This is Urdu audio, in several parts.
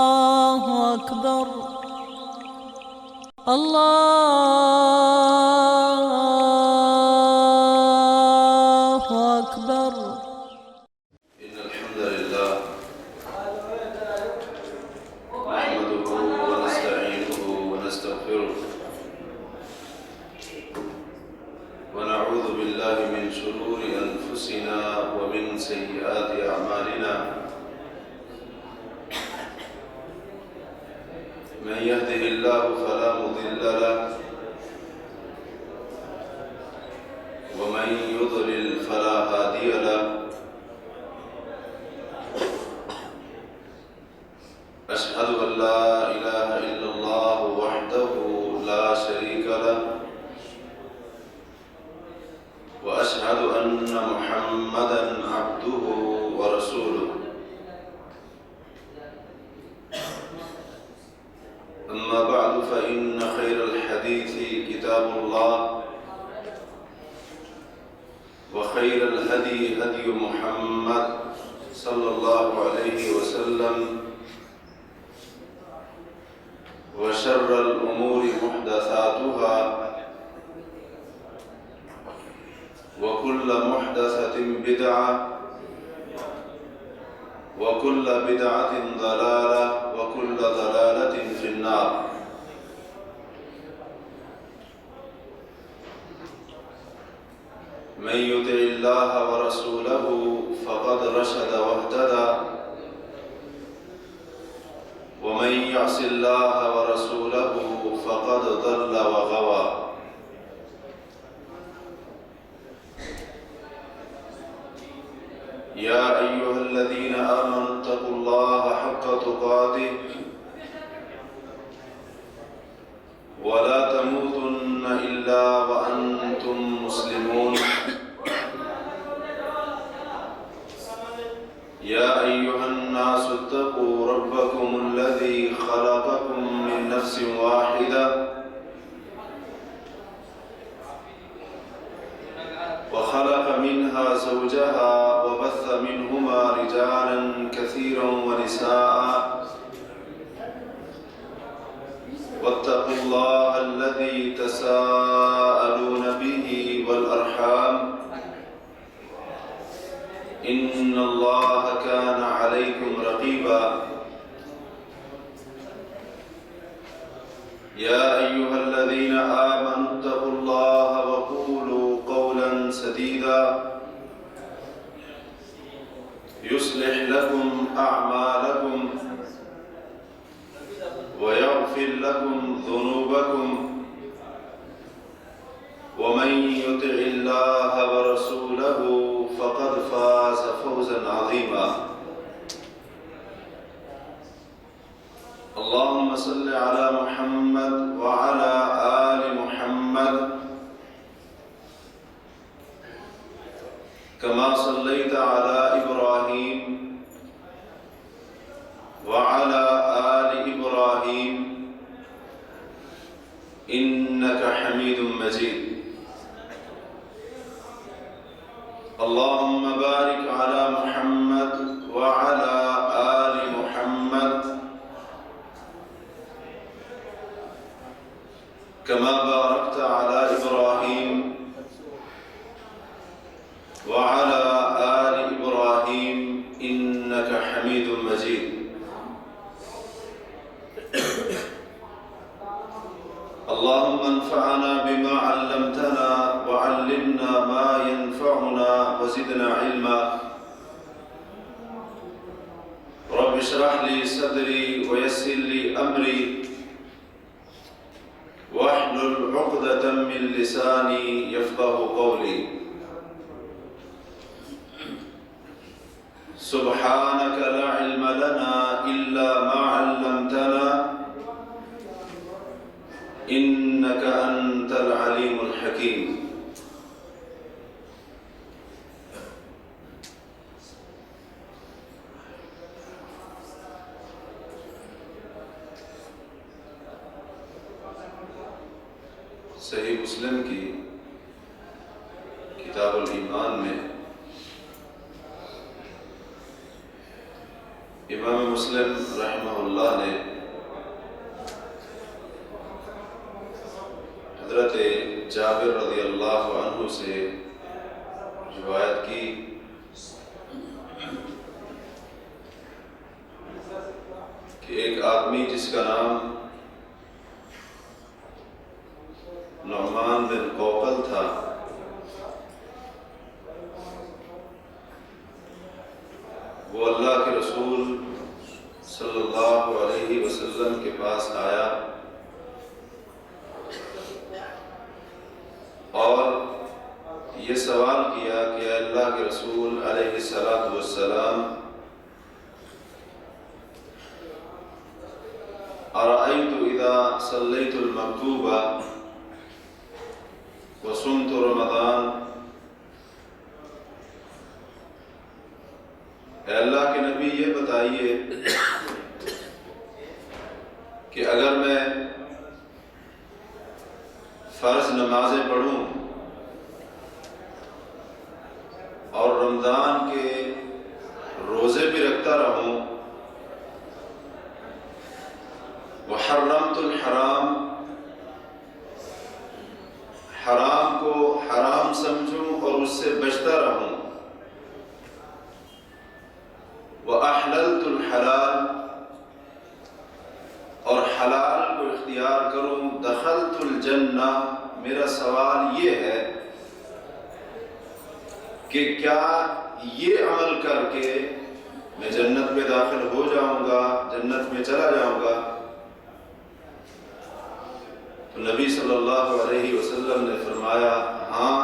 الله أكبر. الله أكبر. إن الحمد لله نحمده ونستعينه ونستغفره ونعوذ بالله من شرور أنفسنا ومن سيئات أعمالنا. من يهده الله فلا مضل له ومن يضلل فلا هادي له. أشهد أن لا إله إلا الله وحده لا شريك له وأشهد أن محمدًا عبده ورسوله. أما بعد فإن خير الحديث كتاب الله وخير الهدي هدي محمد صلى الله عليه وسلم وشر الأمور محدثاتها وكل محدثة بدعة وكل بدعة ضلالة وكل ضلالة في النار. من يطع الله ورسوله فقد رشد واهتدى ومن يعص الله ورسوله فقد ضل وغوى. يا أيها الذين آمنوا اتقوا الله حق تقاته ولا تموتن إلا وأنتم مسلمون. يا أيها الناس اتقوا ربكم الذي خلقكم من نفس واحدة وخلق منها زوجها وبث منهما رجالا كثيرا ونساء. واتقوا الله الذي تساءلون به والأرحام إن الله كان عليكم رقيبا. يا أيها الذين آمنوا اتقوا الله وقولوا قولا سديدا يصلح لكم أعمالكم ويغفر لكم ذنوبكم ومن يطع الله ورسوله فقد فاز فوزا عظيما. اللهم صل على محمد وعلى آل محمد كما صليت على إبراهيم وعلى آل إبراهيم إنك حميد مجيد. اللهم بارك على محمد وعلى آل محمد كما باركت على إبراهيم وعلى آل إبراهيم إنك حميد مجيد. اللهم انفعنا بما علمتنا وعلمنا ما ينفعنا وزدنا علما. رب اشرح لي صدري ويسر لي أمري واحلل عقدة من لساني يفقه قولي. سبحانك لا علم لنا إلا ما علمتنا إنك أنت العليم الحكيم. صحیح مسلم کی کتاب الایمان میں امام مسلم رحمہ اللہ نے حضرت جابر رضی اللہ عنہ سے روایت کی کہ ایک آدمی جس کا نام نعمان بن قوقل تھا، وہ اللہ کے رسول صلی اللہ علیہ وسلم کے پاس آیا اور یہ سوال کیا کہ اے اللہ کے رسول علیہ السلام، ارأیت اذا صلیت المکتوبہ وصمت رمضان، اے اللہ کے نبی یہ بتائیے کہ اگر میں فرض نمازیں پڑھوں اور رمضان کے روزے بھی رکھتا رہوں، وحرمت الحرام، حرام کو حرام سمجھوں اور اس سے بچتا رہوں، وَأَحْلَلْتُ الْحَلَالَ، اور حلال کو اختیار کروں، دخلت الجنہ، میرا سوال یہ ہے کہ کیا یہ عمل کر کے میں جنت میں داخل ہو جاؤں گا، جنت میں چلا جاؤں گا؟ تو نبی صلی اللہ علیہ وسلم نے فرمایا ہاں،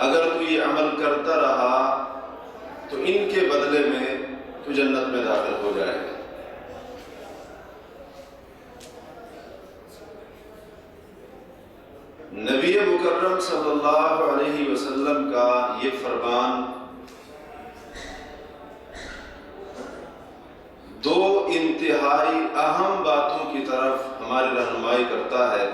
اگر تو یہ عمل کرتا رہا تو ان کے بدلے میں تو جنت میں داخل ہو جائے گا۔ نبی مکرم صلی اللہ علیہ وسلم کا یہ فرمان دو انتہائی اہم باتوں کی طرف ہماری رہنمائی کرتا ہے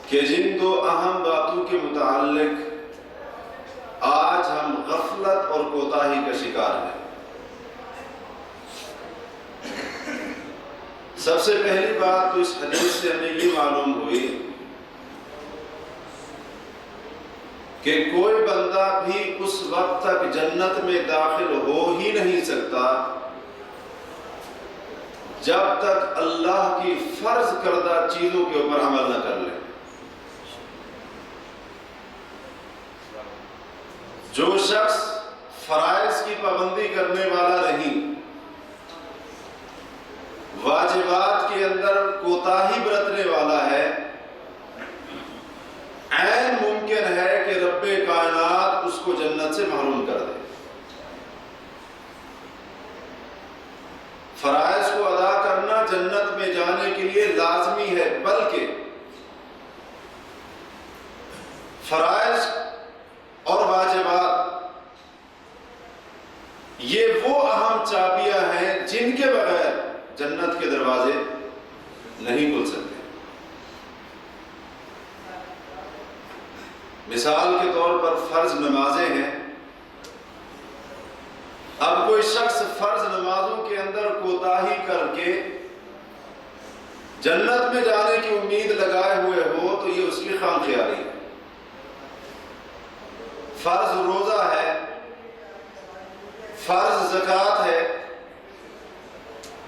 کہ جن دو اہم باتوں کے متعلق آج ہم غفلت اور کوتاہی کا شکار ہیں۔ سب سے پہلی بات تو اس حدیث سے ہمیں یہ معلوم ہوئی کہ کوئی بندہ بھی اس وقت تک جنت میں داخل ہو ہی نہیں سکتا جب تک اللہ کی فرض کردہ چیزوں کے اوپر عمل نہ کر لے۔ جو شخص فرائض کی پابندی کرنے والا نہیں، واجبات کے اندر کوتاہی برتنے والا ہے، عین ممکن ہے کہ رب کائنات اس کو جنت سے محروم کر دے۔ فرائض کو ادا کرنا جنت میں جانے کے لیے لازمی ہے، بلکہ فرائض اور واجبات یہ وہ اہم چابیاں ہیں جن کے بغیر جنت کے دروازے نہیں کھل سکتے۔ مثال کے طور پر فرض نمازیں ہیں، اب کوئی شخص فرض نمازوں کے اندر کوتاہی کر کے جنت میں جانے کی امید لگائے ہوئے ہو تو یہ اس کی خام خیالی ہے۔ فرض روزہ ہے، فرض زکوٰۃ ہے،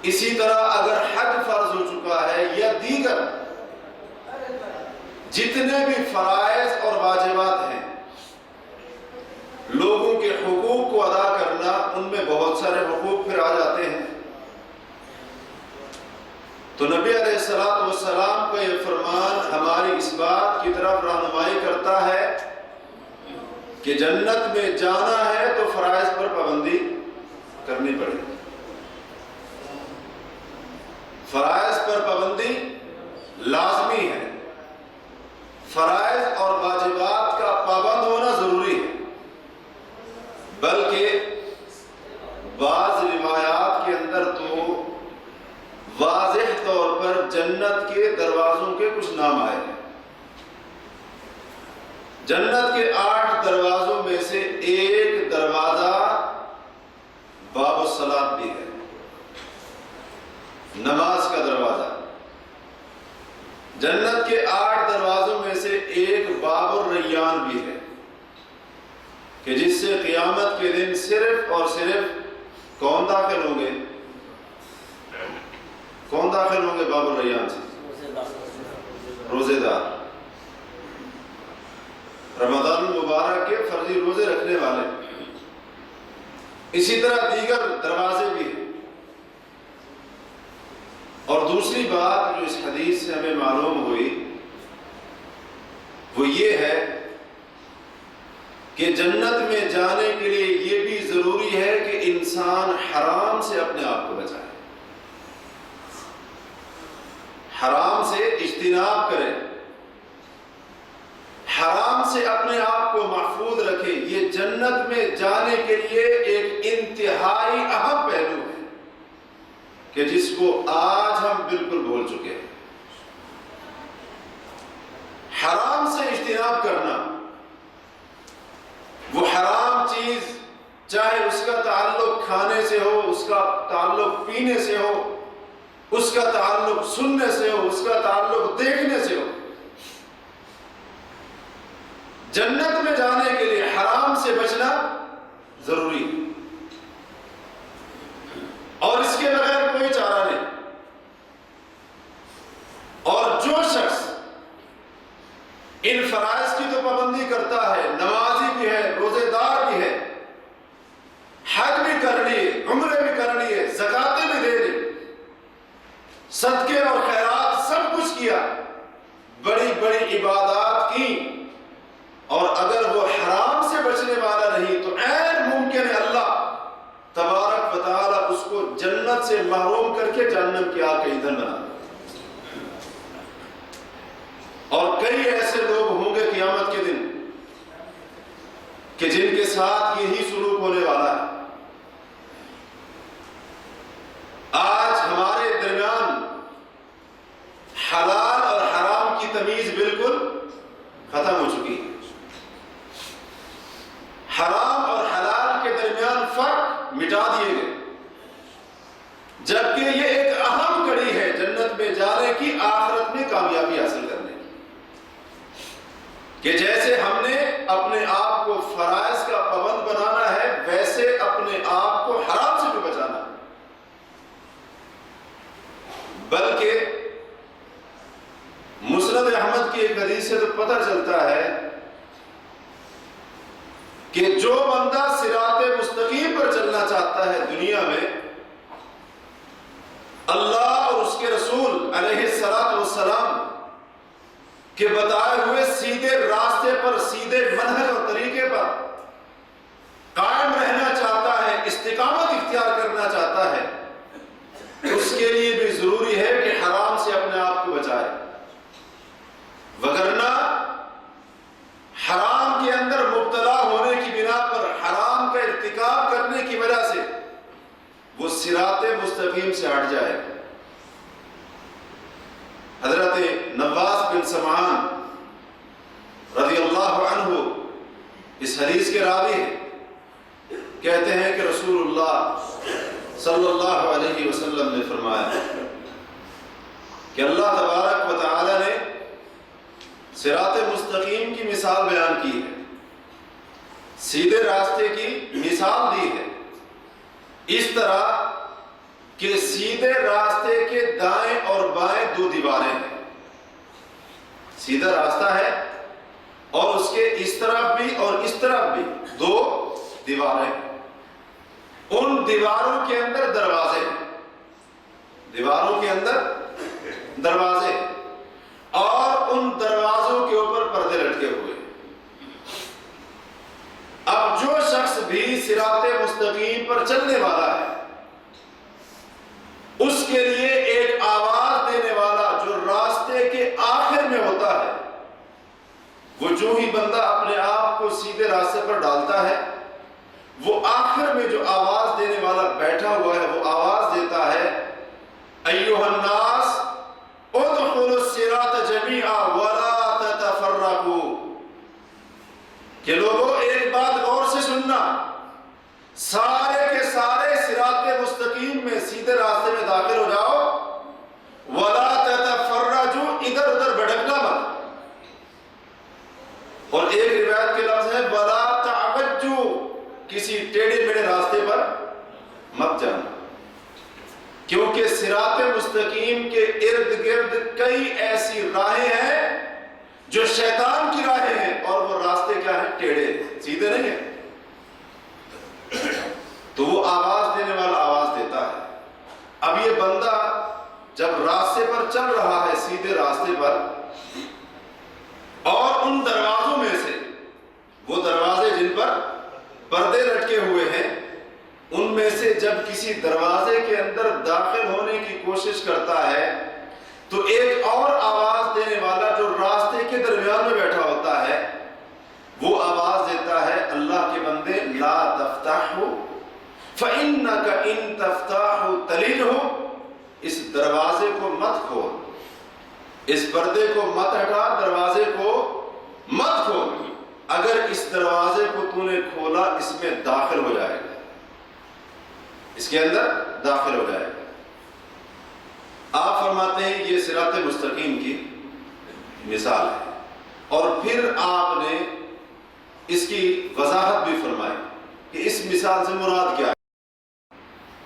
اسی طرح اگر حج فرض ہو چکا ہے یا دیگر جتنے بھی فرائض اور واجبات ہیں، لوگوں کے حقوق کو ادا کرنا، ان میں بہت سارے حقوق پھر آ جاتے ہیں۔ تو نبی علیہ السلام کا یہ فرمان ہماری اس بات کی طرف رہنمائی کرتا ہے کہ جنت میں جانا ہے تو فرائض پر پابندی کرنی پڑے گی۔ فرائض پر پابندی لازمی ہے، فرائض اور واجبات کا پابند ہونا ضروری ہے، بلکہ بعض روایات کے اندر تو واضح طور پر جنت کے دروازوں کے کچھ نام آئے ہیں۔ جنت کے 8 8 دروازوں میں سے ایک دروازہ باب الصلاۃ بھی ہے، نماز کا دروازہ۔ جنت کے 8 دروازوں میں سے ایک باب الریان بھی ہے کہ جس سے قیامت کے دن صرف اور صرف کون داخل ہوں گے؟ کون داخل ہوں گے باب الریان سے؟ روزے دار، رمضان المبارک کے فرضی روزے رکھنے والے۔ اسی طرح دیگر دروازے بھی ہیں۔ اور دوسری بات جو اس حدیث سے ہمیں معلوم ہوئی وہ یہ ہے کہ جنت میں جانے کے لیے یہ بھی ضروری ہے کہ انسان حرام سے اپنے آپ کو بچائے، حرام سے اجتناب کرے، حرام سے اپنے آپ کو محفوظ رکھے۔ یہ جنت میں جانے کے لیے ایک انتہائی اہم پہلو ہے کہ جس کو آج ہم بالکل بھول چکے ہیں۔ حرام سے اجتناب کرنا، وہ حرام چیز چاہے اس کا تعلق کھانے سے ہو، اس کا تعلق پینے سے ہو، اس کا تعلق سننے سے ہو، اس کا تعلق دیکھنے سے ہو، جنت میں جانے کے لیے حرام سے بچنا ضروری ہے، اور اس کے بغیر کوئی چارہ نہیں۔ اور جو شخص ان فرائض کی تو پابندی کرتا ہے، نمازی بھی ہے، روزے دار بھی ہے، حج بھی کر لیے، عمرے بھی کر لیے، زکاتیں بھی دے لی، صدقے اور خیرات سب کچھ کیا، بڑی بڑی عبادات کی، اور اگر وہ حرام سے بچنے والا نہیں تو عین ممکن ہے اللہ تبارک و تعالی اس کو جنت سے محروم کر کے جہنم کی آگ کا ایندھن بنا دے۔ اور کئی ایسے لوگ ہوں گے قیامت کے دن کہ جن کے ساتھ یہی سلوک ہونے والا ہے۔ آج ہمارے درمیان حلال اور حرام کی تمیز بالکل ختم ہو چکی ہے۔ حرام اور حلال کے درمیان فرق مٹا دیے گئے، جبکہ یہ ایک اہم کڑی ہے جنت میں جانے کی، آخرت میں کامیابی حاصل کرنے کی، کہ جیسے ہم نے اپنے آپ کو فرائض کا پابند بنانا ہے، ویسے اپنے آپ کو حرام سے بھی بچانا ہے۔ بلکہ مسند احمد کی ایک حدیث سے تو پتہ چلتا ہے کہ جو بندہ صراط مستقیم پر چلنا چاہتا ہے دنیا میں، اللہ اور اس کے رسول علیہ السلام کے بتائے ہوئے سیدھے راستے پر، سیدھے منہج اور طریقے پر قائم رہنا چاہتا ہے، استقامت اختیار کرنا چاہتا ہے، اس کے لیے بھی ضروری ہے کہ حرام سے اپنے آپ کو بچائے، وگرنہ حرام کے اندر مبتلا ہونے کی بنا پر، حرام کا ارتکاب کرنے کی وجہ سے وہ صراط مستقیم سے ہٹ جائے۔ حضرت نواس بن سمعان رضی اللہ عنہ اس حدیث کے راوی ہیں، کہتے ہیں کہ رسول اللہ صلی اللہ علیہ وسلم نے فرمایا کہ اللہ تبارک و تعالی نے صراط مستقیم کی مثال بیان کی ہے، سیدھے راستے کی مثال دی ہے، اس طرح کہ سیدھے راستے کے دائیں اور بائیں 2 دیواریں ہیں۔ سیدھا راستہ ہے اور اس کے اس طرف بھی اور اس طرف بھی 2 دیواریں ہیں، ان دیواروں کے اندر دروازے ہیں، دیواروں کے اندر دروازے ہیں، اور ان دروازوں کے اوپر پردے لٹکے ہوئے۔ اب جو شخص بھی صراط مستقیم پر چلنے والا ہے، اس کے لیے ایک آواز دینے والا جو راستے کے آخر میں ہوتا ہے، وہ جو ہی بندہ اپنے آپ کو سیدھے راستے پر ڈالتا ہے، وہ آخر میں جو آواز دینے والا بیٹھا ہوا ہے وہ آواز دیتا ہے، ایھا الناس ادخلوا الصراط جمیعا ولا تتفرقوا، کہ لوگوں سننا، سارے کے سارے صراط مستقیم میں سیدھے راستے میں داخل ہو جاؤ. وَلَا تَتَفَرَّجُوا، ادھر ادھر بھٹکنا مت. اور ایک روایت کے لفظ ہے وَلَا تَعْوَجُّوا، کسی ٹیڑھے میڑھے راستے پر مت جانا، کیونکہ صراط مستقیم کے ارد گرد کئی ایسی راہیں ہیں جو شیطان کی راہیں ہیں، اور وہ راستے کیا ہیں؟ ٹیڑھے، سیدھے نہیں ہیں. تو وہ آواز دینے والا آواز دیتا ہے. اب یہ بندہ جب راستے پر چل رہا ہے، سیدھے راستے پر، اور ان دروازوں میں سے، وہ دروازے جن پر پردے لٹکے ہوئے ہیں، ان میں سے جب کسی دروازے کے اندر داخل ہونے کی کوشش کرتا ہے تو ایک اور آواز دینے والا جو راستے کے درمیان میں بیٹھا ہوتا ہے وہ آواز دیتا ہے اللہ کے بندے لا تفتحوا فإنك إن تفتحوا تلجه، اس دروازے کو مت کھول، اس پردے کو مت ہٹا، دروازے کو مت کھول، اگر اس دروازے کو تو نے کھولا اس میں داخل ہو جائے گا، اس کے اندر داخل ہو جائے گا. آپ فرماتے ہیں یہ صراط مستقیم کی مثال ہے. اور پھر آپ نے اس کی وضاحت بھی فرمائی کہ اس مثال سے مراد کیا ہے.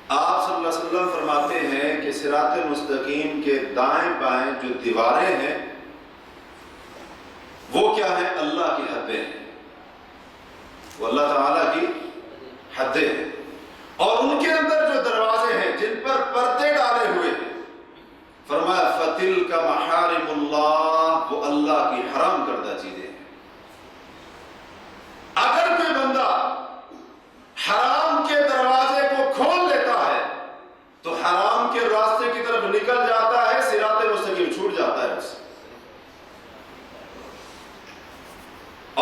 آپ صلی اللہ علیہ وسلم فرماتے ہیں کہ صراط مستقیم کے دائیں بائیں جو دیواریں ہیں وہ کیا ہے؟ اللہ کی حدیں ہیں، وہ اللہ تعالیٰ کی حدیں ہیں. اور ان کے اندر جو دروازے ہیں جن پر پردے ڈالے ہوئے ہیں، فرمایا فَتِلْكَ مَحَارِمُ اللَّهِ، وہ اللہ کی حرام کردہ چیزیں ہیں. اگر کوئی بندہ حرام کے دروازے کو کھول لیتا ہے تو حرام کے راستے کی طرف نکل جاتا ہے، صراط مستقیم چھوٹ جاتا ہے اس سے.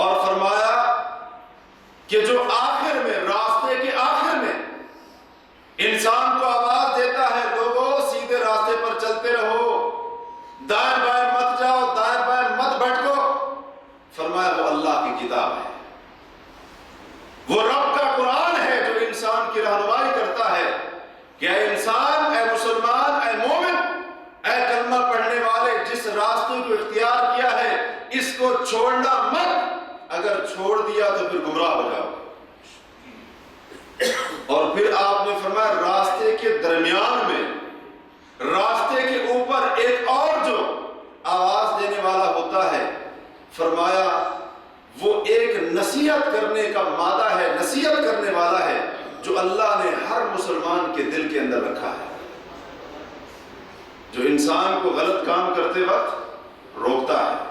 اور فرمایا کہ جو آخر میں، راستے کے آخر میں انسان کو آواز دیتا ہے لوگوں سیدھے راستے پر چلتے رہو، دائیں بائیں مت جاؤ، دائیں بائیں مت بھٹکو، فرمایا وہ اللہ کی کتاب ہے، وہ رب کا قرآن ہے جو انسان کی رہنمائی کرتا ہے کہ اے انسان، اے مسلمان، اے مومن، اے کلمہ پڑھنے والے، جس راستے کو اختیار کیا ہے اس کو چھوڑنا مت، اگر چھوڑ دیا تو پھر گمراہ ہو جاؤ. اور پھر آپ نے فرمایا راستے کے درمیان میں، راستے کے اوپر ایک اور جو آواز دینے والا ہوتا ہے، فرمایا وہ ایک نصیحت کرنے کا مادہ ہے، نصیحت کرنے والا ہے جو اللہ نے ہر مسلمان کے دل کے اندر رکھا ہے، جو انسان کو غلط کام کرتے وقت روکتا ہے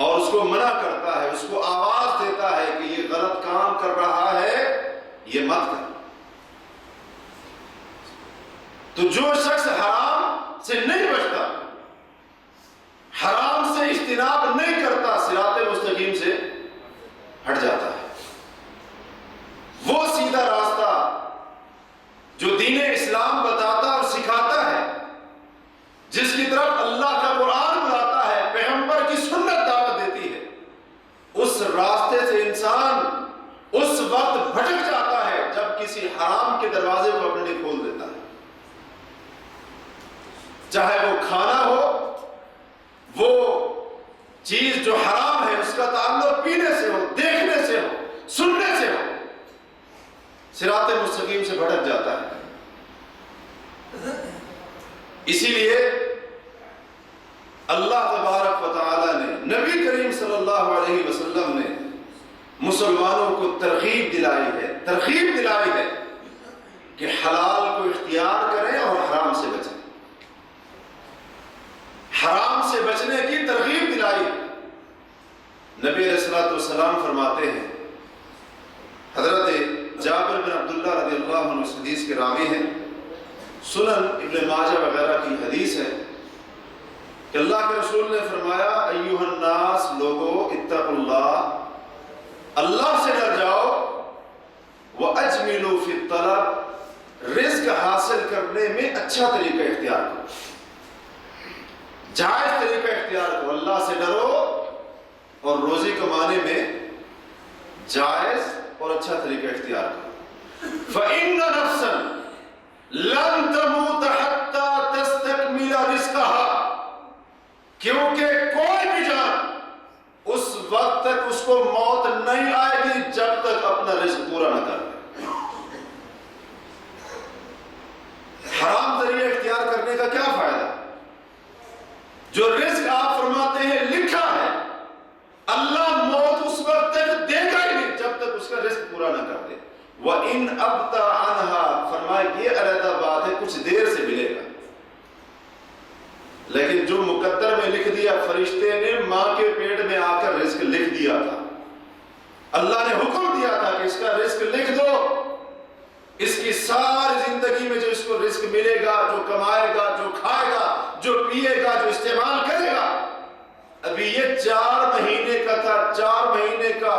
اور اس کو منع کرتا ہے، اس کو آواز دیتا ہے کہ یہ غلط کام کر رہا ہے، یہ مت کر. تو جو شخص حرام سے نہیں بچتا، حرام سے اجتناب نہیں کرتا، صراط مستقیم سے ہٹ جاتا ہے. وہ سیدھا راستہ جو دین اسلام بتاتا اور سکھاتا ہے، جس کی طرف اللہ کا قرآن بلاتا ہے، پیغمبر کی سنت دعوت دیتی ہے، اس راستے سے انسان اس وقت بھٹک جاتا ہے جب کسی حرام کے دروازے کو اپنے لیے کھول دیتا ہے. چاہے وہ کھانا ہو، وہ چیز جو حرام ہے اس کا تعلق پینے سے ہو، دیکھنے سے ہو، سننے سے ہو، صراط مستقیم سے بھٹک جاتا ہے. اسی لیے اللہ تبارک و تعالی نے، نبی کریم صلی اللہ علیہ وسلم نے مسلمانوں کو ترغیب دلائی ہے کہ حلال کو اختیار کریں اور حرام سے بچیں. حرام سے بچنے کی ترغیب دلائی. نبی علیہ الصلوۃ والسلام فرماتے ہیں، حضرت جابر بن عبداللہ رضی اللہ عنہ اس حدیث کے راوی ہیں، سنن ابن ماجہ وغیرہ کی حدیث ہے کہ اللہ کے رسول نے فرمایا ایھا الناس، لوگو اتقوا اللہ، اللہ سے ڈر جاؤ، وَأَجْمِلُوا فِي الطَّلَبِ، رزق حاصل کرنے میں اچھا طریقہ اختیار کرو، جائز طریقہ اختیار کرو، اللہ سے ڈرو اور روزی کمانے میں جائز اور اچھا طریقہ اختیار کرو. فَإِنَّ نَفْسًا لَن تَمُوتَ حَتَّى تَسْتَكْمِلَ رِزْقَهَا، کیونکہ کوئی بھی جان اس وقت تک اس کو موت نہیں آئے گی جب تک اپنا رزق پورا نہ کر لے. حرام ذریعہ اختیار کرنے کا کیا فائدہ؟ جو رزق آپ فرماتے ہیں لکھا ہے، اللہ موت اس وقت تک دے گا ہی نہیں جب تک اس کا رزق پورا نہ کر دے. وَإِنْ أَبْتَى عَنْهَا، فرمائے یہ علیحدہ بات ہے، کچھ دیر سے ملے گا، لیکن جو مقدر میں لکھ دیا، فرشتے نے ماں کے پیٹ میں آ کر رزق لکھ دیا تھا. اللہ نے حکم دیا تھا کہ اس کا رزق لکھ دو، اس کی ساری زندگی میں جو اس کو رزق ملے گا، جو کمائے گا، جو کھائے گا، جو پیے گا، جو استعمال کرے گا. ابھی یہ 4 مہینے کا تھا، 4 مہینے کا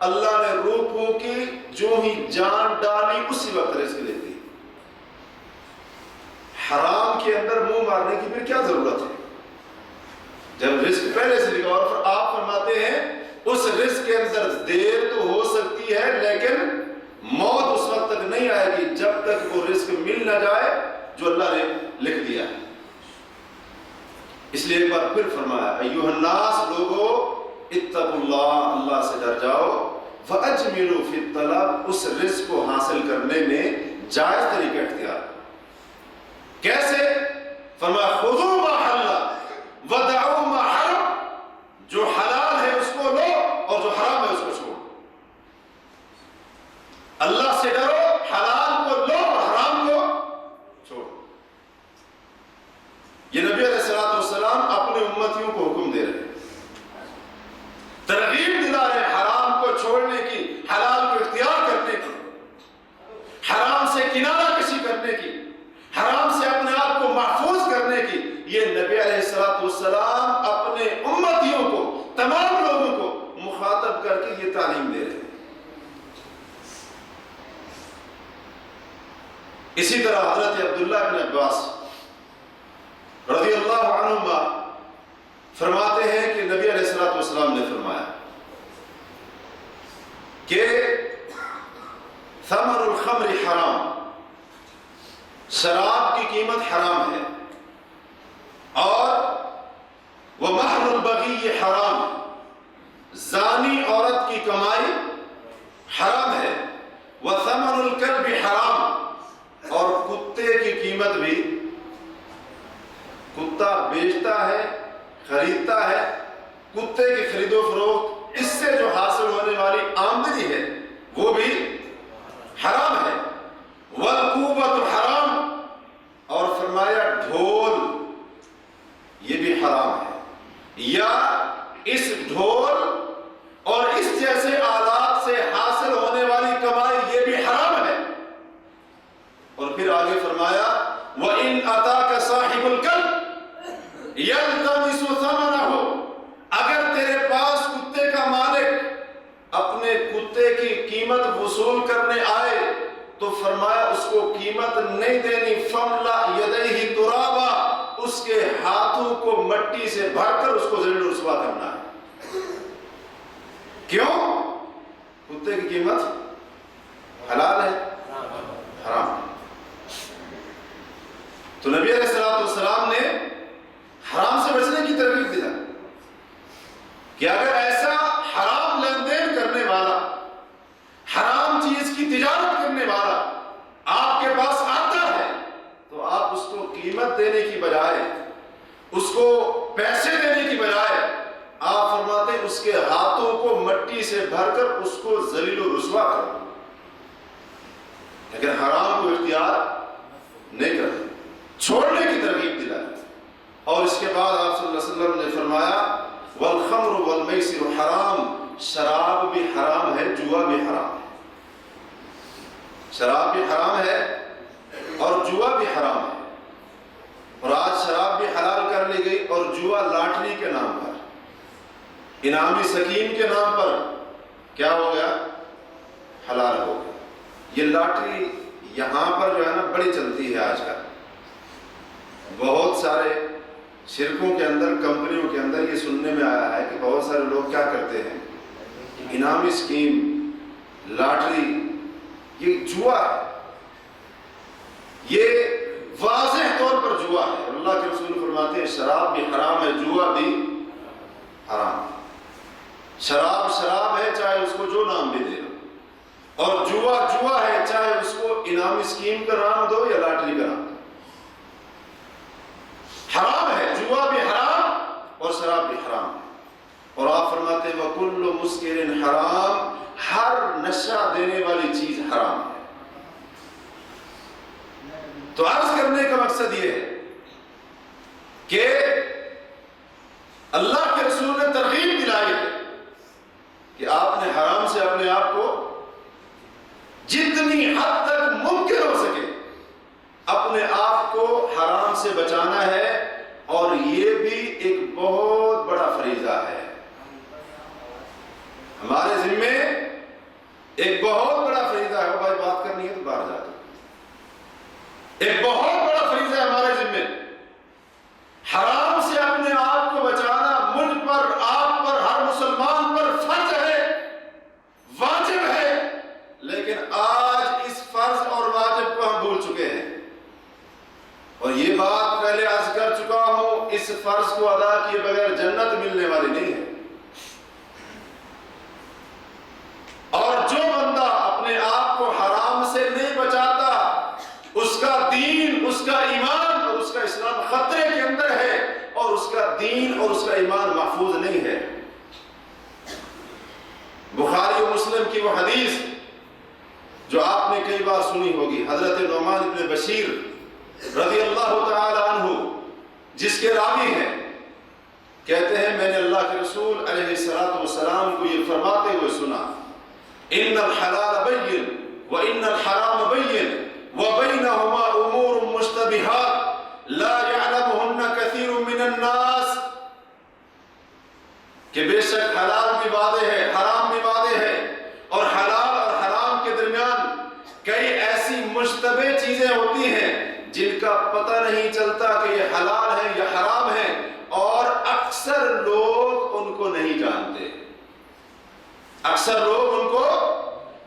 اللہ نے روح پھونکی، جو ہی جان ڈالی اسی وقت رزق لے دی. حرام کے اندر منہ مارنے کی پھر کیا ضرورت ہے جب رزق پہلے سے لکھا. اور پھر آپ فرماتے ہیں اس رزق کے اندر دیر تو ہو سکتی ہے لیکن موت اس وقت تک نہیں آئے گی جب تک وہ رزق مل نہ جائے جو اللہ نے لکھ دیا ہے. اس لیے ایک بار پھر فرمایا ایھا الناس، لوگو اتقوا اللہ، اللہ سے ڈر جاؤ. فاجملوا فی الطلب، اس رزق کو حاصل کرنے میں جائز طریقہ اختیار. کیسے؟ فرمایا خذوا ما حل ودعوا ما حرم، جو حلال ہے اس کو لو اور جو حرام ہے اس کو چھوڑو. اللہ سے ڈرو، حلال کو لو اور حرام کو چھوڑو. یہ نبی علیہ الصلوۃ والسلام اپنے امتیوں کو حکم دے رہے ہیں، ترغیب دلا رہے ہیں حرام کو چھوڑنے کی، حلال کو اختیار کرنے کی، حرام سے کنارہ کشی کرنے کی، حرام سے اپنے آپ کو محفوظ کرنے کی. یہ نبی علیہ الصلوۃ والسلام اپنے امتیوں کو، تمام لوگوں کو مخاطب کر کے یہ تعلیم دے رہے ہیں. اسی طرح حضرت عبداللہ بن عباس رضی اللہ عنہما فرماتے ہیں کہ نبی علیہ الصلوۃ والسلام نے فرمایا کہ ثمر الخمر حرام، شراب کی قیمت حرام ہے، اور ومہر البغی حرام، زانی عورت کی کمائی حرام ہے، وثمن الکلب حرام، اور کتے کی قیمت بھی، کتا بیچتا ہے، خریدتا ہے، کتے کی خرید و فروخت، اس سے جو حاصل ہونے والی آمدنی ہے وہ بھی حرام ہے. والکوبۃ حرام، اور فرمایا ڈھول یہ بھی حرام ہے، یا اس ڈھول اور اس جیسے آلات سے حاصل ہونے والی کمائی یہ بھی حرام ہے. اور پھر آگے فرمایا وَإِنْ أَتَاكَ صَاحِبُ الْكَلْبِ يَلْتَمِسُ ثَمَنَهُ، اگر تیرے پاس کتے کا مالک اپنے کتے کی قیمت وصول کرنے آئے تو فرمایا اس کو قیمت نہیں دینی، فَمْلَأْ يَدَيْهِ تُرَابًا، اس کے ہاتھوں کو مٹی سے بھر کر اس کو ذلیل و رسوا کرنا ہے. کیوں؟ کتے کی قیمت حلال ہے، حرام. تو نبی علیہ الصلوۃ والسلام نے حرام سے بچنے کی ترغیب دیا کہ اگر ایسا حرام لین دین کرنے والا، حرام چیز کی تجارت کرنے والا آپ کے پاس آتا ہے تو آپ اس کو قیمت دینے کی بجائے، اس کو پیسے دینے کی بجائے، آپ فرماتے ہیں اس کے ہاتھوں کو مٹی سے بھر کر اس کو ذلیل و رسوا کرو. لیکن حرام کو اختیار نہیں کرتے، چھوڑنے کی ترغیب دلائی. اور اس کے بعد آپ صلی اللہ علیہ وسلم نے فرمایا والخمر والمیسر حرام، شراب بھی حرام ہے، جوا بھی حرام ہے. شراب بھی حرام ہے اور جوا بھی حرام ہے. اور آج شراب بھی حلال کر لی گئی اور جوا لاٹری کے نام پر، انعامی سکیم کے نام پر کیا ہو گیا؟ حلال ہو گیا. یہ لاٹری یہاں پر جو ہے نا بڑی چلتی ہے آج کل. بہت سارے شرکوں کے اندر، کمپنیوں کے اندر یہ سننے میں آیا ہے کہ بہت سارے لوگ کیا کرتے ہیں، انعامی سکیم لاٹری یہ جوا ہے، یہ واضح طور پر جوا ہے۔ اللہ کے رسول فرماتے ہیں شراب بھی حرام ہے، جوا بھی حرام ہے۔ شراب شراب ہے چاہے اس کو جو نام بھی دے دو، اور جوا جوا ہے چاہے اس کو انعامی اسکیم کا نام دو یا لاٹری کا نام دو، حرام ہے۔ جوا بھی حرام اور شراب بھی حرام ہے۔ اور آپ فرماتے ہیں وَكُلُّ مُسْكِرٍ حرام، ہر نشہ دینے والی چیز حرام ہے۔ تو عرض کرنے کا مقصد یہ ہے کہ اللہ کے رسول نے ترغیب دلائی ہے کہ آپ نے حرام سے اپنے آپ کو جتنی حد تک ممکن ہو سکے اپنے آپ کو حرام سے بچانا ہے، اور یہ بھی ایک بہت بڑا فریضہ ہے ہمارے ذمے، ایک بہت بڑا فریضہ ہے۔ بھائی بات کرنی ہے تو باہر جا دو۔ ایک بہت بڑا فریضہ ہے ہمارے ذمے، حرام سے اپنے آپ کو بچانا مجھ پر، آپ پر، ہر مسلمان پر فرض ہے، واجب ہے۔ لیکن آج اس فرض اور واجب کو ہم بھول چکے ہیں، اور یہ بات پہلے عرض کر چکا ہوں، اس فرض کو ادا کیے بغیر جنت ملنے والی نہیں ہے۔ اور جو بندہ اپنے آپ کو حرام سے نہیں بچاتا، اس کا دین، اس کا ایمان اور اس کا اسلام خطرے کے اندر ہے، اور اس کا دین اور اس کا ایمان محفوظ نہیں ہے۔ بخاری و مسلم کی وہ حدیث جو آپ نے کئی بار سنی ہوگی، حضرت نعمان بن بشیر رضی اللہ تعالی عنہ جس کے راوی ہیں، کہتے ہیں میں نے اللہ کے رسول علیہ الصلوۃ والسلام کو یہ فرماتے ہوئے سنا، ان الحلال بین وان الحرام بین وبینہما امور مشتبہات لا یعلمہن کثیر من الناس، کہ بے شک حلال بھی واضح ہے، حرام بھی واضح ہے، اور حلال اور حرام کے درمیان کئی ایسی مشتبہ چیزیں ہوتی ہیں جن کا پتہ نہیں چلتا کہ یہ حلال ہے یا حرام ہے، اور اکثر لوگ ان کو نہیں جانتے، اکثر لوگ ان کو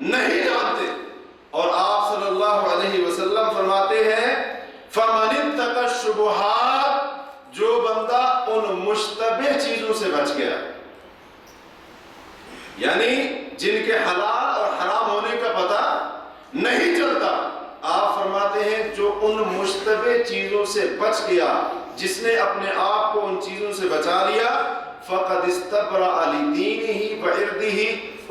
نہیں جانتے۔ اور آپ صلی اللہ علیہ وسلم فرماتے ہیں فَمَنِ اتَّقَى الشُّبُهَاتِ، جو بندہ ان مشتبہ چیزوں سے بچ گیا، یعنی جن کے حلال اور حرام ہونے کا پتہ نہیں چلتا، آپ فرماتے ہیں جو ان مشتبہ چیزوں سے بچ گیا، جس نے اپنے آپ کو ان چیزوں سے بچا لیا، فَقَدْ اسْتَبْرَأَ لِدِينِهِ وَعِرْضِهِ،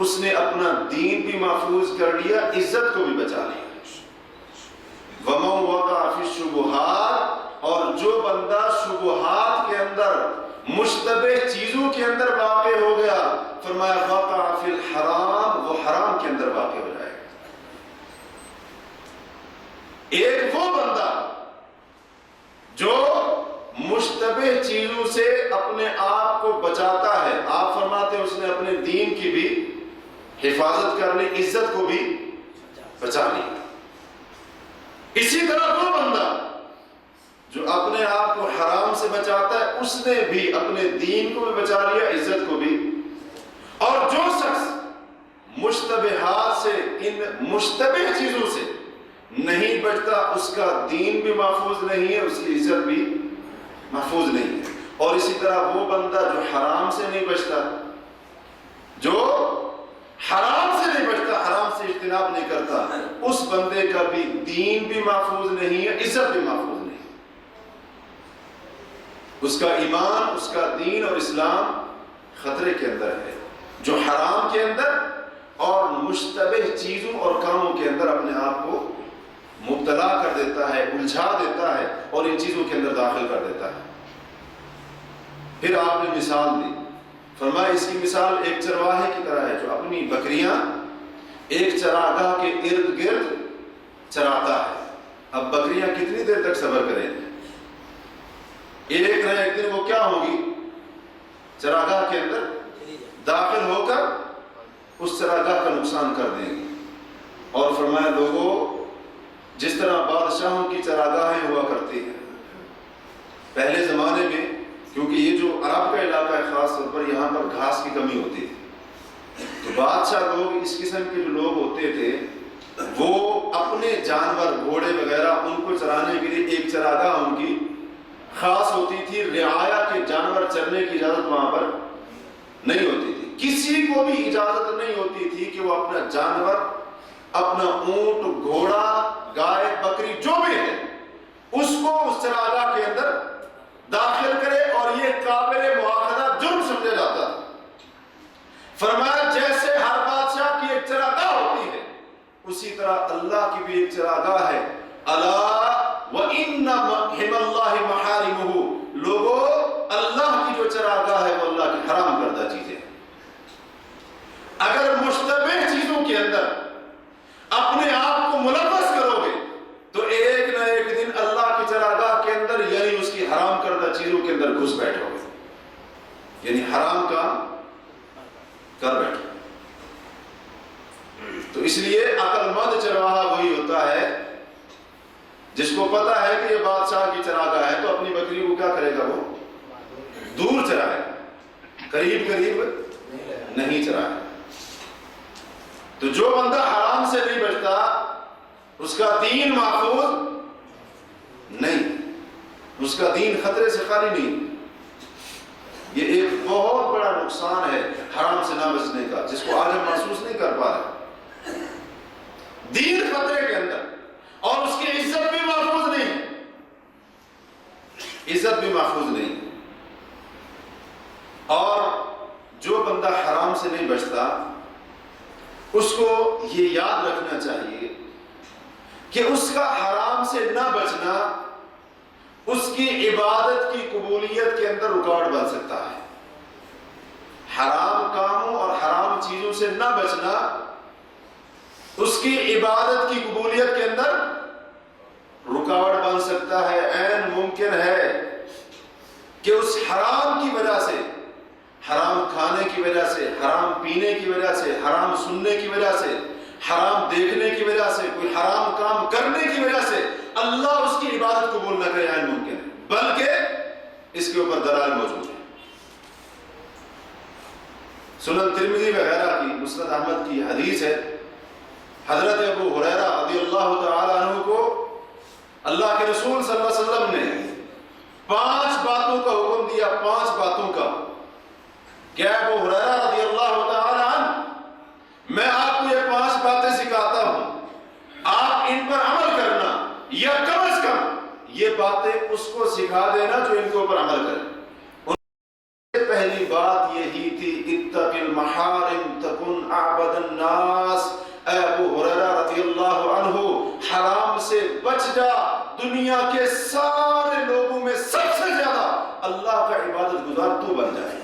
اس نے اپنا دین بھی محفوظ کر لیا، عزت کو بھی بچا لیا۔ وَمَنْ وَقَعَ فِي الشُّبُهَاتِ، اور جو بندہ شبہات کے اندر، مشتبہ چیزوں کے اندر واقع ہو گیا، فرمایا وَقَعَ فِي الْحَرَامِ، وہ حرام کے اندر واقع ہو جائے گا۔ ایک وہ بندہ جو مشتبہ چیزوں سے اپنے آپ کو بچاتا ہے، آپ فرماتے ہیں اس نے اپنے دین کی بھی حفاظت کر لی، عزت کو بھی بچا لی۔ اسی طرح وہ بندہ جو اپنے آپ کو حرام سے بچاتا ہے، اس نے بھی اپنے دین کو بھی بچا لیا، عزت کو بھی۔ اور جو شخص مشتبہات سے، ان مشتبہ چیزوں سے نہیں بچتا، اس کا دین بھی محفوظ نہیں ہے، اس کی عزت بھی محفوظ نہیں ہے۔ اور اسی طرح وہ بندہ جو حرام سے نہیں بچتا، جو حرام سے نہیں بچتا، حرام سے اجتناب نہیں کرتا، اس بندے کا بھی دین بھی محفوظ نہیں ہے، عزت بھی محفوظ نہیں ہے۔ اس کا ایمان، اس کا دین اور اسلام خطرے کے اندر ہے۔ جو حرام کے اندر اور مشتبہ چیزوں اور کاموں کے اندر اپنے آپ کو مبتلا کر دیتا ہے، الجھا دیتا ہے اور ان چیزوں کے اندر داخل کر دیتا ہے۔ پھر آپ نے مثال دی، فرمایا اس کی مثال ایک چرواہے کی طرح ہے جو اپنی بکریاں ایک چراگاہ کے ارد گرد چراتا ہے۔ اب بکریاں کتنی دیر تک صبر کریں گے؟ ایک نہ ایک دن وہ کیا ہوگی؟ چراگاہ کے اندر داخل ہو کر اس چراگاہ کا نقصان کر دیں گی۔ اور فرمایا لوگوں، جس طرح بادشاہوں کی چراگاہیں ہوا کرتی ہیں پہلے زمانے میں، کیونکہ یہ جو عرب کا علاقہ ہے خاص طور پر، یہاں پر گھاس کی کمی ہوتی تھی، تو بادشاہ لوگ اس قسم کے جو لوگ ہوتے تھے وہ اپنے جانور گھوڑے وغیرہ ان کو چرانے کے لیے ایک چراگاہ ان کی خاص ہوتی تھی. رعایا کے جانور چرنے کی اجازت وہاں پر نہیں ہوتی تھی. کسی کو بھی اجازت نہیں ہوتی تھی کہ وہ اپنا جانور، اپنا اونٹ، گھوڑا، گائے، بکری جو بھی ہے اس کو اس چراگاہ کے اندر داخل کرے، اور یہ قابل مواخذہ جرم سمجھا جاتا ہے. فرمایا جیسے ہر بادشاہ کی ایک چراگاہ ہوتی ہے اسی طرح اللہ کی بھی ایک چراگاہ ہے. الا وان حم اللہ محارمہ، لوگوں اللہ کی جو چراگاہ ہے وہ اللہ کی حرام کردہ چیزیں. اگر مشتبہ چیزوں کے اندر اپنے آپ کو ملوث کرو گے تو ایک نہ ایک دن اللہ کی چراگاہ کے اندر یعنی اس کی حرام کردہ چیزوں کے اندر گھس بیٹھو گے، یعنی حرام کام کر بیٹھو. تو اس لیے عقل مند چرواہا وہی ہوتا ہے جس کو پتا ہے کہ یہ بادشاہ کی چراگاہ ہے تو اپنی بکری کو کیا کرے گا، وہ دور چرائے، قریب قریب نہیں چرائے. تو جو بندہ حرام سے نہیں بچتا اس کا دین محفوظ نہیں، اس کا دین خطرے سے خالی نہیں. یہ ایک بہت بڑا نقصان ہے حرام سے نہ بچنے کا، جس کو آج ہم محسوس نہیں کر پا رہے. دین خطرے کے اندر اور اس کی عزت بھی محفوظ نہیں، عزت بھی محفوظ نہیں. اور جو بندہ حرام سے نہیں بچتا اس کو یہ یاد رکھنا چاہیے کہ اس کا حرام سے نہ بچنا اس کی عبادت کی قبولیت کے اندر رکاوٹ بن سکتا ہے. حرام کاموں اور حرام چیزوں سے نہ بچنا اس کی عبادت کی قبولیت کے اندر رکاوٹ بن سکتا ہے. عین ممکن ہے کہ اس حرام کی وجہ سے، حرام کھانے کی وجہ سے، حرام پینے کی وجہ سے، حرام سننے کی وجہ سے، حرام دیکھنے کی وجہ سے، کوئی حرام کام کرنے کی وجہ سے اللہ اس کی عبادت قبول نہ کرے. عین ممکن ہے، بلکہ اس کے اوپر دلائل موجود ہے. سنن ترمذی وغیرہ کی، مسند احمد کی حدیث ہے، حضرت ابو ہریرہ رضی اللہ تعالی عنہ کو اللہ کے رسول صلی اللہ علیہ وسلم نے 5 باتوں کا حکم دیا. 5 باتوں کا کہ ابو ہریرہ رضی اللہ تعالی عنہ میں آپ کو یہ 5 باتیں سکھاتا ہوں، آپ ان پر عمل کرنا، یا کم از کم یہ باتیں اس کو سکھا دینا جو ان کے اوپر عمل کرے. پہلی بات یہی تھی اتق المحارم تکن اعبد الناس. اے ابو ہریرہ رضی اللہ عنہ حرام سے بچ جا، دنیا کے سارے لوگوں میں سب سے زیادہ اللہ کا عبادت گزار تو بن جائے.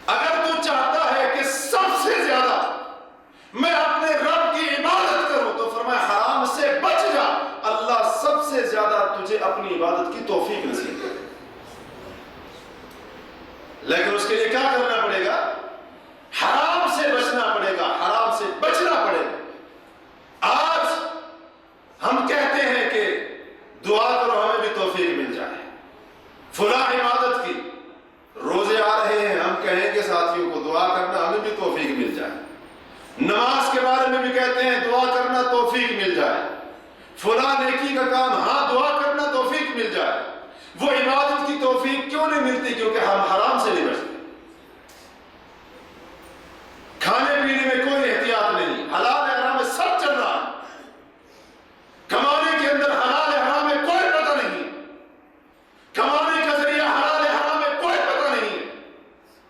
اگر تو چاہتا ہے کہ سب سے زیادہ میں اپنے رب کی عبادت کروں تو فرمایا حرام سے بچ جا، اللہ سب سے زیادہ تجھے اپنی عبادت کی توفیق نصیب کرے. لیکن اس کے لیے کیا کرنا پڑے گا؟ حرام سے بچنا پڑے گا، حرام سے بچنا پڑے گا. آج ہم کہتے ہیں کہ دعا کرو ہمیں بھی توفیق مل جائے، فلاں عبادت کی روزے آ رہے ہیں، ہم کہیں گے ساتھیوں کو دعا کرنا ہمیں بھی توفیق مل جائے. نماز کے بارے میں بھی کہتے ہیں دعا کرنا توفیق مل جائے. فلاں نیکی کا کام، ہاں دعا کرنا توفیق مل جائے. وہ عبادت کی توفیق کیوں نہیں ملتی؟ کیونکہ ہم حرام سے نہیں بچتے. کھانے پینے میں کوئی احتیاط نہیں، حلال حرام میں سب چل رہا ہے. کمانے کے اندر حلال حرام میں کوئی پتہ نہیں، کمانے کا ذریعہ حلال حرام میں کوئی پتہ نہیں.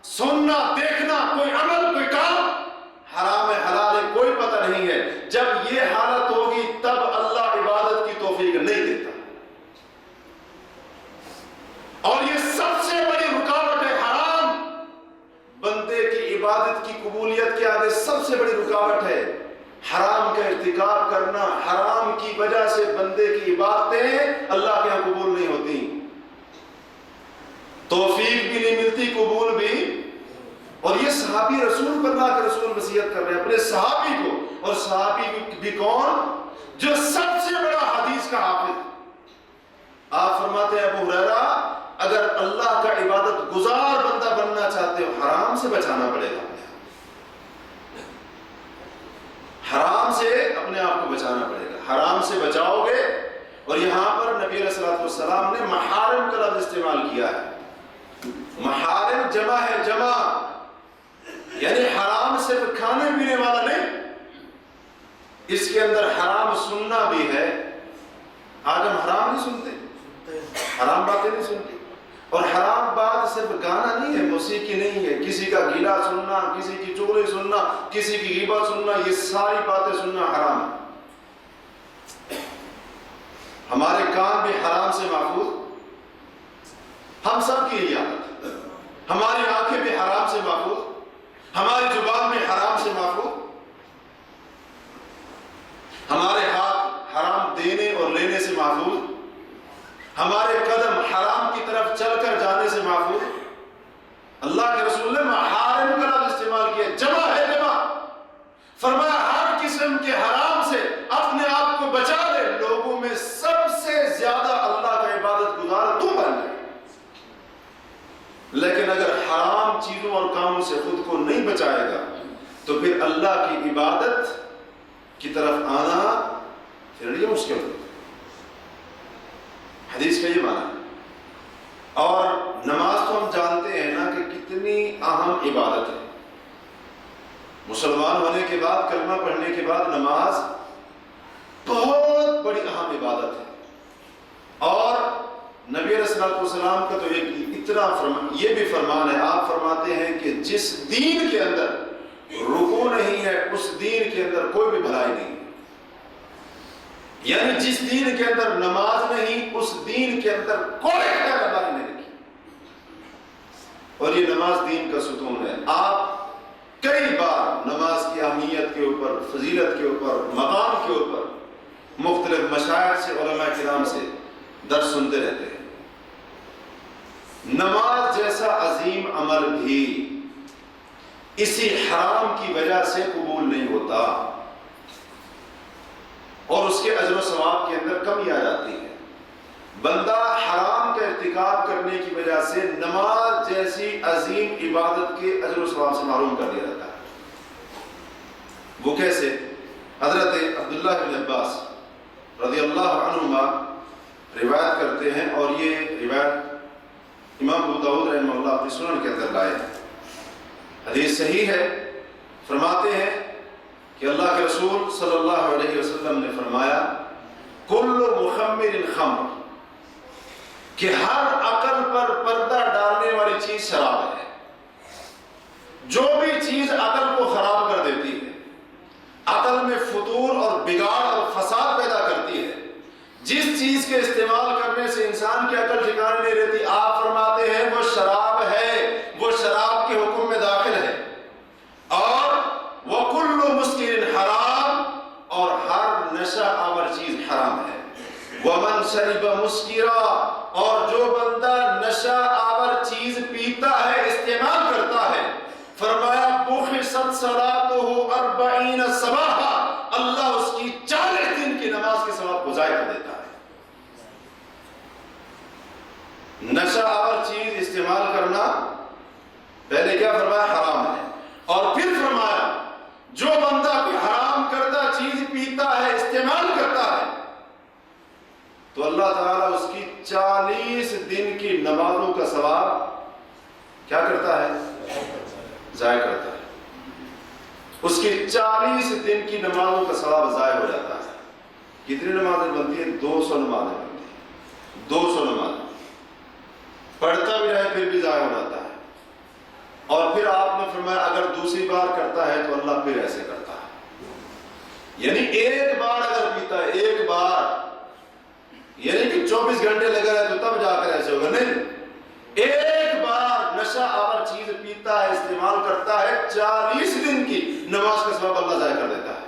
سننا، دیکھنا، کوئی عمل، کوئی کام حرام حلال ہے کوئی پتہ نہیں ہے. جب یہ حالت ہوگی تب اللہ عبادت کی توفیق نہیں دیتا. اور یہ سب سے بڑی رکاوٹ ہے. حرام بندے کی عبادت کی قبولیت کے آگے سب سے بڑی رکاوٹ ہے. حرام کا ارتکاب کرنا، حرام کی وجہ سے بندے کی عبادتیں اللہ کے یہاں قبول نہیں ہوتی، توفیق بھی نہیں ملتی، قبول بھی. اور یہ صحابی رسول پر اللہ کے رسول وصیت کر رہے ہیں اپنے صحابی کو. اور صحابی بھی کون؟ جو سب سے بڑا حدیث کا حافظ. آپ فرماتے ہیں ابو ہریرہ اگر اللہ کا عبادت گزار بندہ بننا چاہتے ہو حرام سے بچانا پڑے گا، حرام سے اپنے آپ کو بچانا پڑے گا، حرام سے بچاؤ گے۔ اور یہاں پر نبی علیہ الصلوۃ والسلام نے محارم کا لفظ استعمال کیا ہے۔ محارم جمع ہے، جمع یعنی حرام صرف کھانے پینے والا نہیں، اس کے اندر حرام سننا بھی ہے۔ آج ہم حرام نہیں سنتے، حرام باتیں نہیں سنتے، اور حرام بات صرف گانا نہیں ہے، موسیقی نہیں ہے، کسی کا گیلا سننا، کسی کی چغلی سننا، کسی کی غیبت سننا، یہ ساری باتیں سننا حرام ہے۔ ہمارے کان بھی حرام سے محفوظ، ہم سب کی یہی عادت ہے۔ ہماری آنکھیں بھی حرام سے محفوظ، ہماری زبان بھی حرام سے محفوظ، ہمارے ہاتھ حرام دینے اور لینے سے محفوظ، ہمارے قدم حرام کی طرف چل کر جانے سے محفوظ۔ اللہ کے رسول نے محارم کا لفظ استعمال کیا، جمع ہے، جمع۔ فرمایا ہر قسم کے حرام سے اپنے آپ کو بچا لے، لوگوں میں سب سے زیادہ اللہ کا عبادت گزار تو بن جائے۔ لیکن اگر حرام چیزوں اور کاموں سے خود کو نہیں بچائے گا تو پھر اللہ کی عبادت کی طرف آنا پھر یہ مشکل ہوتا ہے۔ حدیث کا یہ معنی ہے۔ اور نماز تو ہم جانتے ہیں نا کہ کتنی اہم عبادت ہے۔ مسلمان ہونے کے بعد، کلمہ پڑھنے کے بعد نماز بہت بڑی اہم عبادت ہے۔ اور نبی علیہ الصلوۃ والسلام کا تو یہ بھی فرمان ہے، آپ فرماتے ہیں کہ جس دین کے اندر رکوع نہیں ہے اس دین کے اندر کوئی بھی بھلائی نہیں، یعنی جس دین کے اندر نماز نہیں اس دین کے اندر کوئی خیر اللہ نہیں رکھی۔ اور یہ نماز دین کا ستون ہے۔ آپ کئی بار نماز کی اہمیت کے اوپر، فضیلت کے اوپر، مقام کے اوپر مختلف مشائخ سے، علماء کرام سے درس سنتے رہتے ہیں۔ نماز جیسا عظیم عمل بھی اسی حرام کی وجہ سے قبول نہیں ہوتا، اور اس کے اجر و ثواب کے اندر کمی آ جاتی ہے۔ بندہ حرام کا ارتکاب کرنے کی وجہ سے نماز جیسی عظیم عبادت کے اجر و ثواب سے محروم کر دیا جاتا ہے۔ وہ کیسے؟ حضرت عبداللہ بن عباس رضی اللہ عنہما روایت کرتے ہیں، اور یہ روایت امام ابو داؤد رحمہ اللہ اپنی سنن کے اندر لائے ہیں۔ حدیث صحیح ہے۔ فرماتے ہیں کہ اللہ کے رسول صلی اللہ علیہ وسلم نے فرمایا کل مخمر خمر، کہ ہر عقل پر پردہ ڈالنے والی چیز شراب ہے۔ جو بھی چیز عقل کو خراب کر دیتی ہے، عقل میں فطور اور بگاڑ اور فساد پیدا کرتی ہے، جس چیز کے استعمال کرنے سے انسان کی عقل ٹھکانے نہیں رہتی، آپ فرماتے ہیں وہ شراب ہے، وہ شراب کے حکم میں داخل ہے۔ اور وَكُلُّ مُسْكِرٍ حرام، اور ہر نشہ آور چیز حرام ہے۔ وَمَنْ شَرِبَ مُسْكِرًا، اور جو بندہ نشہ آور چیز پیتا ہے، استعمال کرتا ہے، فرمایا بُخِصَتْ صَلَاتُهُ 40 صباحا، اللہ اس کی 40 دن کی نماز کے ثواب کو ضائع کر دیتا ہے۔ نشہ آور چیز استعمال کرنا پہلے کیا فرمایا؟ حرام ہے، اور پھر فرمایا جو بندہ کوئی حرام کردہ چیز پیتا ہے، استعمال کرتا ہے، تو اللہ تعالیٰ اس کی 40 دن کی نمازوں کا ثواب کیا کرتا ہے؟ ضائع کرتا ہے۔ اس کی 40 دن کی نمازوں کا ثواب ضائع ہو جاتا ہے۔ کتنی نمازیں بنتی ہیں؟ 200 نمازیں بنتی ہیں۔ 200 نمازیں پڑھتا بھی رہے پھر بھی ضائع ہو جاتا ہے۔ اور پھر آپ نے فرمایا اگر دوسری بار کرتا ہے تو اللہ پھر ایسے کرتا ہے، یعنی ایک بار اگر پیتا ہے، ایک بار، یعنی کہ 24 گھنٹے لگا رہے تو تب جا کر ایسے ہوگا، نہیں، ایک بار نشہ آور چیز پیتا ہے، استعمال کرتا ہے، 40 دن کی نماز کا ثواب اللہ ضائع کر دیتا ہے۔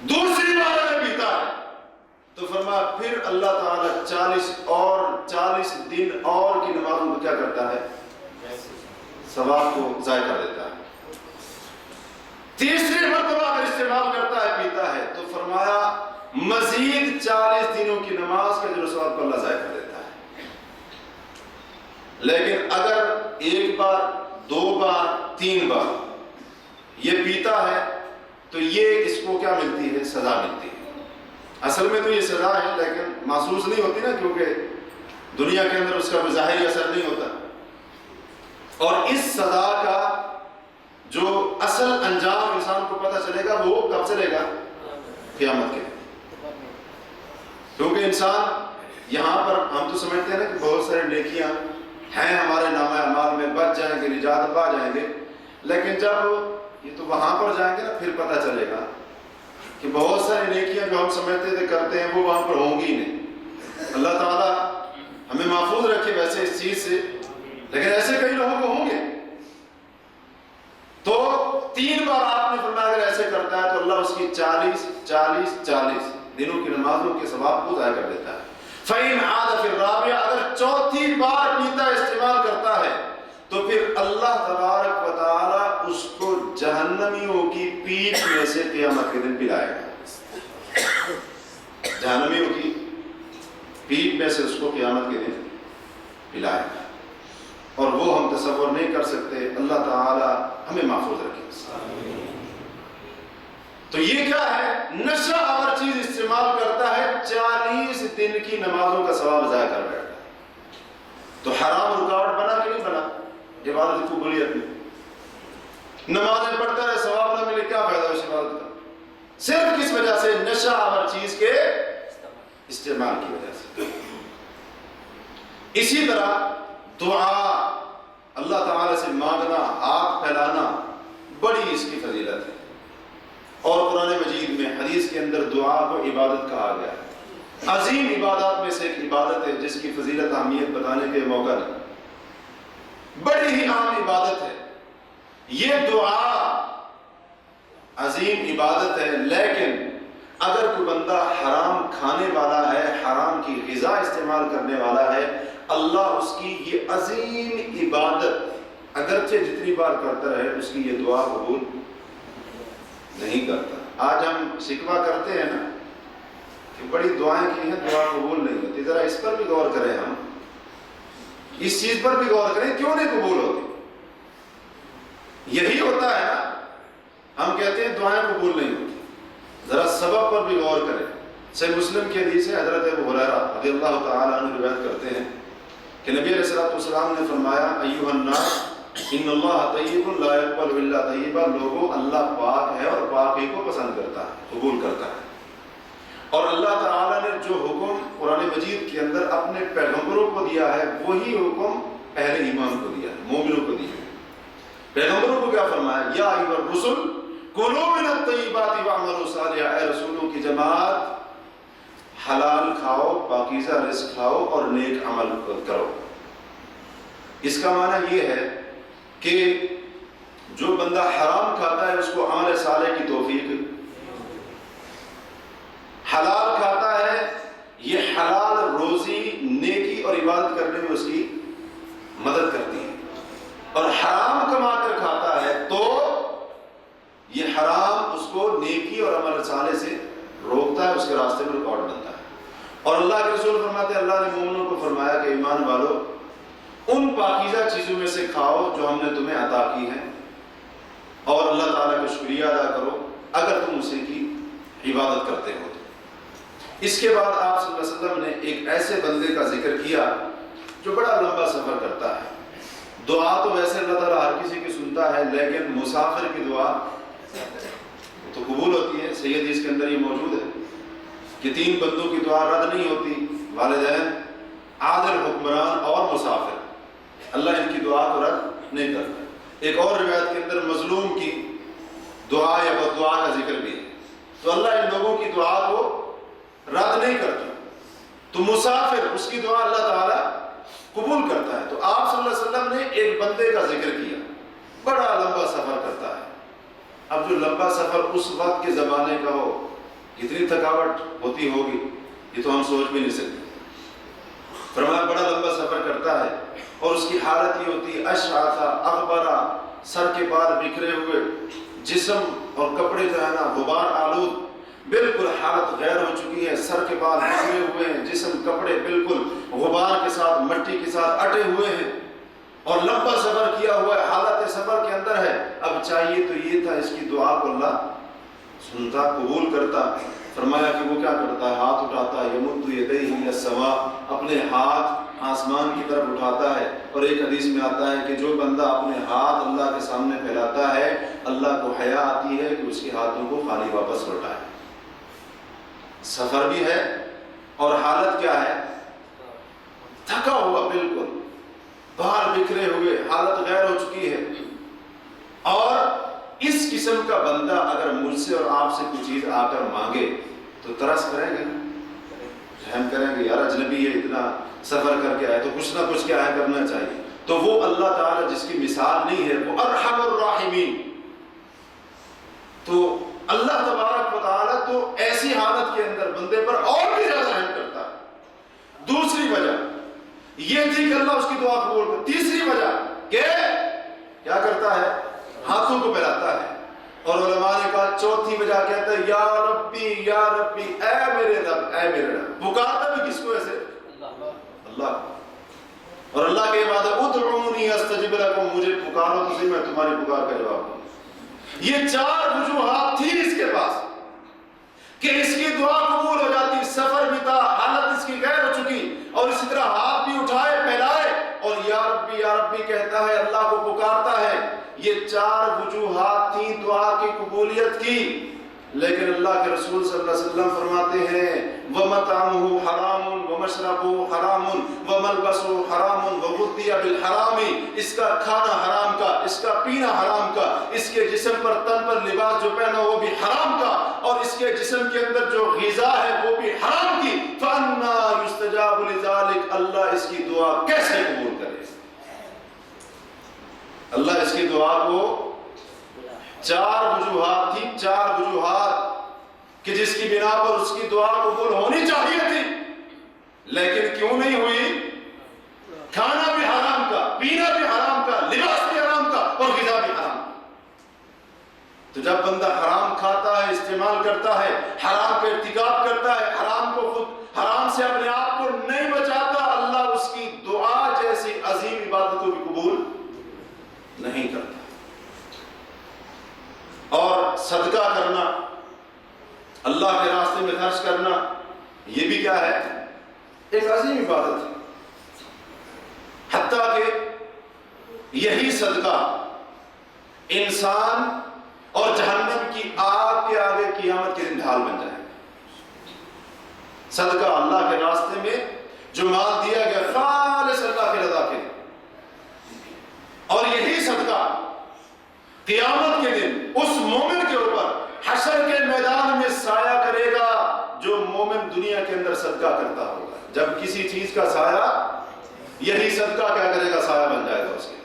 دوسری بار اگر پیتا ہے تو فرمایا پھر اللہ تعالیٰ 40 دن اور کی نمازوں کو کیا کرتا ہے؟ ثواب کو ضائع کر دیتا ہے۔ تیسری مرتبہ اگر استعمال کرتا ہے، پیتا ہے، تو فرمایا مزید 40 دنوں کی نماز کا جو ثواب کو اللہ ضائع کر دیتا ہے۔ لیکن اگر ایک بار، دو بار، تین بار یہ پیتا ہے تو یہ اس کو کیا ملتی ہے؟ سزا ملتی ہے۔ اصل میں تو یہ سزا ہے لیکن محسوس نہیں ہوتی نا، کیونکہ دنیا کے اندر اس کا کوئی ظاہری اثر نہیں ہوتا۔ اور اس سزا کا جو اصل انجام انسان کو پتہ چلے گا وہ کب چلے گا؟ قیامت کے دن۔ کیونکہ انسان یہاں پر ہم تو سمجھتے ہیں نا کہ بہت سارے نیکیاں ہیں ہمارے نامہ اعمال میں، بچ جائیں گے، نجات پا جائیں گے، لیکن جب یہ تو وہاں پر جائیں گے نا پھر پتہ چلے گا کہ بہت ساری نیکیاں جو ہم سمجھتے تھے کرتے ہیں وہ وہاں پر ہوں گی ہی نہیں۔ اللہ تعالیٰ ہمیں محفوظ رکھے ویسے اس چیز سے، لیکن ایسے کئی لوگوں کو ہوں گے۔ تو 3 بار آپ نے فرمایا اگر ایسے کرتا ہے تو اللہ اس کی 40 دنوں کی نمازوں کے ثواب کو ضائع کر دیتا ہے۔ فَإِنْ عَادَ فِي الرَّابِعَةِ اگر چوتھی بار پیتا استعمال کرتا ہے تو پھر اللہ تبارک و تعالی اس کو جہنمیوں کی پیٹھ میں سے قیامت کے دن پلائے گا۔ جہنمیوں کی پیٹھ میں سے اس کو قیامت کے دن پلائے گا، اور وہ ہم تصور نہیں کر سکتے۔ اللہ تعالی ہمیں محفوظ رکھے۔ تو یہ کیا ہے؟ نشہ آور چیز استعمال کرتا ہے، 40 دن کی نمازوں کا ثواب ضائع کر بیٹھتا ہے۔ تو حرام رکاوٹ بنا کہ نہیں بنا عبادت کی قبولیت میں؟ نمازیں پڑھتا ہے، ثواب نہ ملے، کیا فائدہ اس عبادت کا؟ صرف کس وجہ سے؟ نشہ آور چیز کے استعمال کی وجہ سے۔ اسی طرح دعا، اللہ تعالی سے مانگنا، ہاتھ پھیلانا، بڑی اس کی فضیلت ہے، اور قرآن مجید میں حدیث کے اندر دعا کو عبادت کہا گیا ہے۔ عظیم عبادات میں سے ایک عبادت ہے جس کی فضیلت اہمیت بتانے کے موقع نہیں، بڑی ہی عام عبادت ہے یہ دعا، عظیم عبادت ہے۔ لیکن اگر کوئی بندہ حرام کھانے والا ہے، حرام کی غذا استعمال کرنے والا ہے، اللہ اس کی یہ عظیم عبادت اگرچہ جتنی بار کرتا رہے اس کی یہ دعا قبول نہیں کرتا۔ آج ہم شکوہ کرتے ہیں نا کہ بڑی دعائیں کی ہیں، دعا قبول نہیں ہوتی۔ ذرا اس پر بھی غور کریں، ہم اس چیز پر بھی غور کریں، کیوں نہیں قبول ہوتی؟ یہی ہوتا ہے نا، ہم کہتے ہیں دعائیں قبول نہیں ہوتی، ذرا سبب پر بھی غور کریں۔ صحیح مسلم کی حدیث ہے، حضرت ابو ہریرہ رضی اللہ تعالی عنہ روایت کرتے ہیں کہ نبی علیہ الصلوۃ والسلام نے فرمایا ایھا الناس ان اللہ طیب لا یقبل الا طیبا، لوگوں اللہ پاک ہے اور پاک ہی کو پسند کرتا ہے، قبول کرتا ہے۔ اور اللہ تعالیٰ نے جو حکم قرآن مجید کے اندر اپنے پیغمبروں کو دیا ہے وہی حکم اہل ایمان کو دیا ہے، مومنوں کو دیا ہے۔ پیغمبروں کو کیا فرمایا؟ یا ایھا الرسل کلوا من الطیبات واعملوا صالحا، اے رسولوں کی جماعت حلال کھاؤ، پاکیزہ رزق کھاؤ اور نیک عمل کرو۔ اس کا معنی یہ ہے کہ جو بندہ حرام کھاتا ہے اس کو عمل صالح کی توفیق، حلال کھاتا ہے یہ حلال روزی نیکی اور عبادت کرنے میں اس کی مدد کرتی ہے، اور حرام کما کر کھاتا ہے تو یہ حرام اس کو نیکی اور عمل صالح سے روکتا ہے، اس کے راستے میں رکاوٹ بنتا ہے۔ اور اللہ کے رسول فرماتے ہیں، اللہ نے مومنوں کو فرمایا کہ ایمان والو ان پاکیزہ چیزوں میں سے کھاؤ جو ہم نے تمہیں عطا کی ہیں، اور اللہ تعالیٰ کا شکریہ ادا کرو اگر تم اسی کی عبادت کرتے ہو۔ اس کے بعد آپ صلی اللہ علیہ وسلم نے ایک ایسے بندے کا ذکر کیا جو بڑا لمبا سفر کرتا ہے۔ دعا تو ویسے اللہ تعالیٰ ہر کسی کی سنتا ہے، لیکن مسافر کی دعا تو قبول ہوتی ہے۔ صحیح حدیث کے اندر یہ موجود ہے کہ 3 بندوں کی دعا رد نہیں ہوتی، والدین، عادل حکمران اور مسافر، اللہ ان کی دعا کو رد نہیں کرتا۔ ایک اور روایت کے اندر مظلوم کی دعا یا بددعا کا ذکر بھی ہے، تو اللہ ان لوگوں کی دعا کو رد نہیں کرتا، تو مسافر اس کی دعا اللہ تعالیٰ قبول کرتا ہے۔ تو آپ صلی اللہ علیہ وسلم نے ایک بندے کا ذکر کیا، بڑا لمبا سفر کرتا ہے۔ اب جو لمبا سفر اس وقت کے زمانے کا ہو، کتنی تھکاوٹ ہوتی ہوگی یہ تو ہم سوچ بھی نہیں سکتے۔ فرمایا بڑا لمبا سفر کرتا ہے اور اس کی حالت یہ ہوتی ہے اشعث اغبرا، سر کے بال بکھرے ہوئے، جسم اور کپڑے جو ہے نا غبار آلود، بالکل حالت غیر ہو چکی ہے، سر کے بال بکھرے ہوئے ہیں، جسم کپڑے بالکل غبار کے ساتھ، مٹی کے ساتھ اٹے ہوئے ہیں۔ اور لمبا سفر کیا ہوا ہے، حالت سفر کے اندر ہے، اب چاہیے تو یہ تھا اس کی دعا کو اللہ سنتا، قبول کرتا۔ فرمایا کہ وہ کیا کرتا ہے، ہاتھ اٹھاتا ہے، یمد یدیہ الی السماء، اپنے ہاتھ آسمان کی طرف اٹھاتا ہے، اور ایک حدیث میں آتا ہے کہ جو بندہ اپنے ہاتھ اللہ کے سامنے پھیلاتا ہے، اللہ کو حیا آتی ہے کہ اس کے ہاتھوں کو خالی واپس لوٹائے۔ سفر بھی ہے اور حالت کیا ہے، تھکا ہوا، بالکل بال بکھرے ہوئے، حالت غیر ہو چکی ہے، اور اس قسم کا بندہ اگر مجھ سے اور آپ سے کوئی چیز آ کر مانگے تو ترس کریں گے، رحم کریں گے، یار اجنبی ہے، اتنا سفر کر کے آئے تو کچھ نہ کچھ کیا ہے کرنا چاہیے۔ تو وہ اللہ تعالیٰ جس کی مثال نہیں ہے، وہ ارحم الراحمین، تو اللہ تبارک و تعالیٰ تو ایسی حالت کے اندر بندے پر اور بھی زیادہ رحم کرتا ہے۔ دوسری وجہ یہ تھی کہ اللہ اس کی دعا قبول کرتا۔ تیسری وجہ کہ کیا کرتا ہے، ہاتھوں کو پھیلاتا ہے، اور علماء نے کہا چوتھی وجہ کہتا ہے یا ربی یا ربی، اے میرے رب اے میرے رب۔ پکارتا بھی کس کو ایسے، اللہ کو، اور اللہ کے بعد ادعونی استجب لکم، مجھے پکارو تو صحیح میں تمہاری پکار کا جواب دوں۔ یہ چار وجوہات تھی اس کے پاس کہ اس کی دعا قبول ہو جاتی، سفر بھی تھا، حالت اس کی غیر ہو چکی، اور اسی طرح ہاتھ بھی اٹھائے پھیلائے اور یا ربی کہتا ہے، اللہ کو پکارتا ہے۔ یہ چار وجوہات تھیں دعا کی قبولیت کی، لیکن اللہ کے رسول صلی اللہ علیہ وسلم فرماتے ہیں وَمَطْعَمُهُ حَرَامٌ وَمَشْرَبُهُ حَرَامٌ وَمَلْبَسُهُ حَرَامٌ وَغُذِّيَ بِالْحَرَامِ، اس کا کھانا حرام کا، اس کا پینا حرام کا، اس کے جسم پر تن پر لباس جو پہنا وہ بھی حرام کا، اور اس کے جسم کے اندر جو غذا ہے وہ بھی حرام کی۔ فَأَنَّا يُسْتَجَابُ لِذَلِكَ، اللہ اس کی دعا کیسے قبول کرے؟ اللہ اس کی دعا کو، چار وجوہات تھی، چار وجوہات کہ جس کی بنا پر اس کی دعا قبول ہونی چاہیے تھی، لیکن کیوں نہیں ہوئی؟ کھانا بھی حرام کا، پینا بھی حرام کا، لباس بھی حرام کا، اور غذا بھی حرام کا۔ تو جب بندہ حرام کھاتا ہے، استعمال کرتا ہے، حرام کا ارتکاب کرتا ہے، حرام کو خود حرام سے اپنے آپ کو نہیں بچاتا، اللہ اس کی دعا جیسی عظیم عبادت کو بھی قبول نہیں کرتا۔ اور صدقہ کرنا، اللہ کے راستے میں خرچ کرنا، یہ بھی کیا ہے، ایک عظیم عبادت ہے۔ حتیٰ کہ یہی صدقہ انسان اور جہنم کی آگ کے آگے قیامت کے دن ڈھال بن جائے۔ صدقہ اللہ کے راستے میں جو مال دیا گیا خالص اللہ کی رضا کے لیے، اور یہی صدقہ قیامت کے دن اس مومن کے اوپر حشر کے میدان میں سایہ کرے گا جو مومن دنیا کے اندر صدقہ کرتا ہوگا۔ جب کسی چیز کا سایہ، یہی صدقہ کیا کرے گا، سایہ بن جائے گا اس کے۔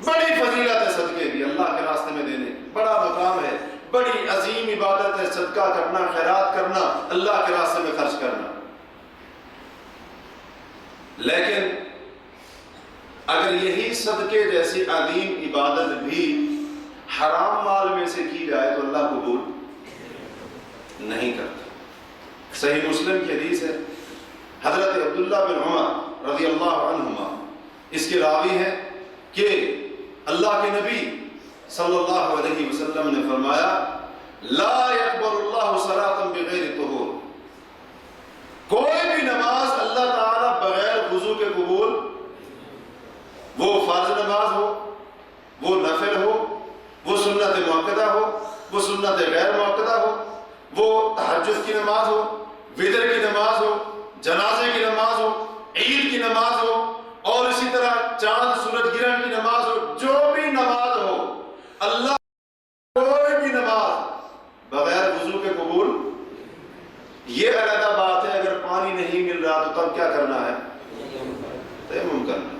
بڑی فضیلت ہے صدقے کی، اللہ کے راستے میں دینے بڑا مقام ہے، بڑی عظیم عبادت ہے صدقہ کرنا، خیرات کرنا، اللہ کے راستے میں خرچ کرنا۔ لیکن اگر یہی صدقے جیسی عظیم عبادت بھی حرام مال میں سے کی جائے تو اللہ قبول نہیں کرتا۔ صحیح مسلم کی حدیث ہے، حضرت عبداللہ بن عمر رضی اللہ عنہما اس کے راوی ہیں کہ اللہ کے نبی صلی اللہ علیہ وسلم نے فرمایا لا يقبل اللہ صلاۃ بغیر طہور، کوئی بھی نماز اللہ تعالیٰ بغیر وضو کے قبول، وہ فرض نماز ہو، وہ نفل ہو، وہ سنت مؤکدہ ہو، وہ سنت غیر مؤکدہ ہو، وہ تہجد کی نماز ہو، وتر کی نماز ہو، جنازے کی نماز ہو، عید کی نماز ہو، اور اسی طرح چاند سورج گرہن کی نماز ہو، جو بھی نماز ہو، اللہ کوئی بھی نماز بغیر وضو کے قبول۔ یہ علیحدہ بات ہے، اگر پانی نہیں مل رہا تو تب کیا کرنا ہے، تیمم کرنا۔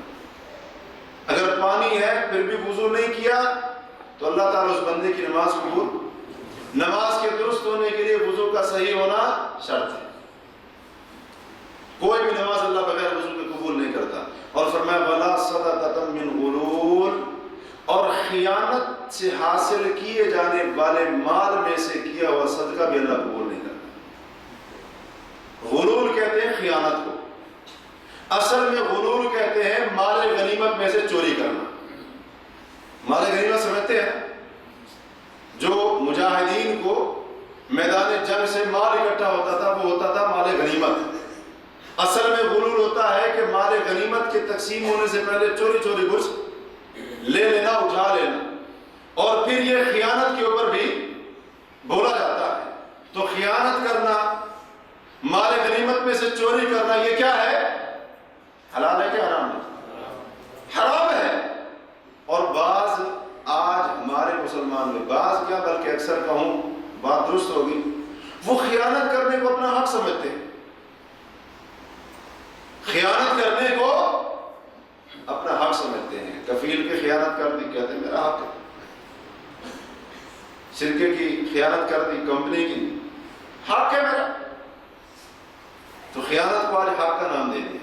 اگر پانی ہے پھر بھی وضو نہیں کیا تو اللہ تعالیٰ اس بندے کی نماز قبول۔ نماز کے درست ہونے کے لیے وضو کا صحیح ہونا شرط ہے، کوئی بھی نماز اللہ بغیر وضو کے قبول نہیں کرتا۔ اور فرمایا وَلَا صَدَقَةً مِّن غُلُولٍ، اور خیانت سے حاصل کیے جانے والے مال میں سے کیا ہوا صدقہ بھی اللہ قبول نہیں کرتا۔ غلول کہتے ہیں خیانت کو، اصل میں غلول کہتے ہیں مال غنیمت میں سے چوری کرنا. مال غنیمت سمجھتے ہیں؟ جو مجاہدین کو میدان جنگ سے مال اکٹھا ہوتا تھا وہ ہوتا تھا مال غنیمت. اصل میں غلول ہوتا ہے کہ مال غنیمت کے تقسیم ہونے سے پہلے چوری چوری کچھ لے لینا، اٹھا لینا، اور پھر یہ خیانت کے اوپر بھی بولا جاتا ہے. تو خیانت کرنا، مال غنیمت میں سے چوری کرنا، یہ کیا ہے؟ حلال ہے کہ حرام ہے؟ حرام ہے. اور بعض آج ہمارے مسلمان میں، بعض کیا بلکہ اکثر کہوں، بات درست ہوگی، وہ خیانت کرنے کو اپنا حق سمجھتے ہیں. خیانت کرنے کو اپنا حق سمجھتے ہیں. کفیل کی خیانت کر دی، کہتے ہیں میرا حق ہے. شرکے کی خیانت کر دی، کمپنی کی، حق ہے میرا. تو خیانت کو آج حق کا نام دے دیا.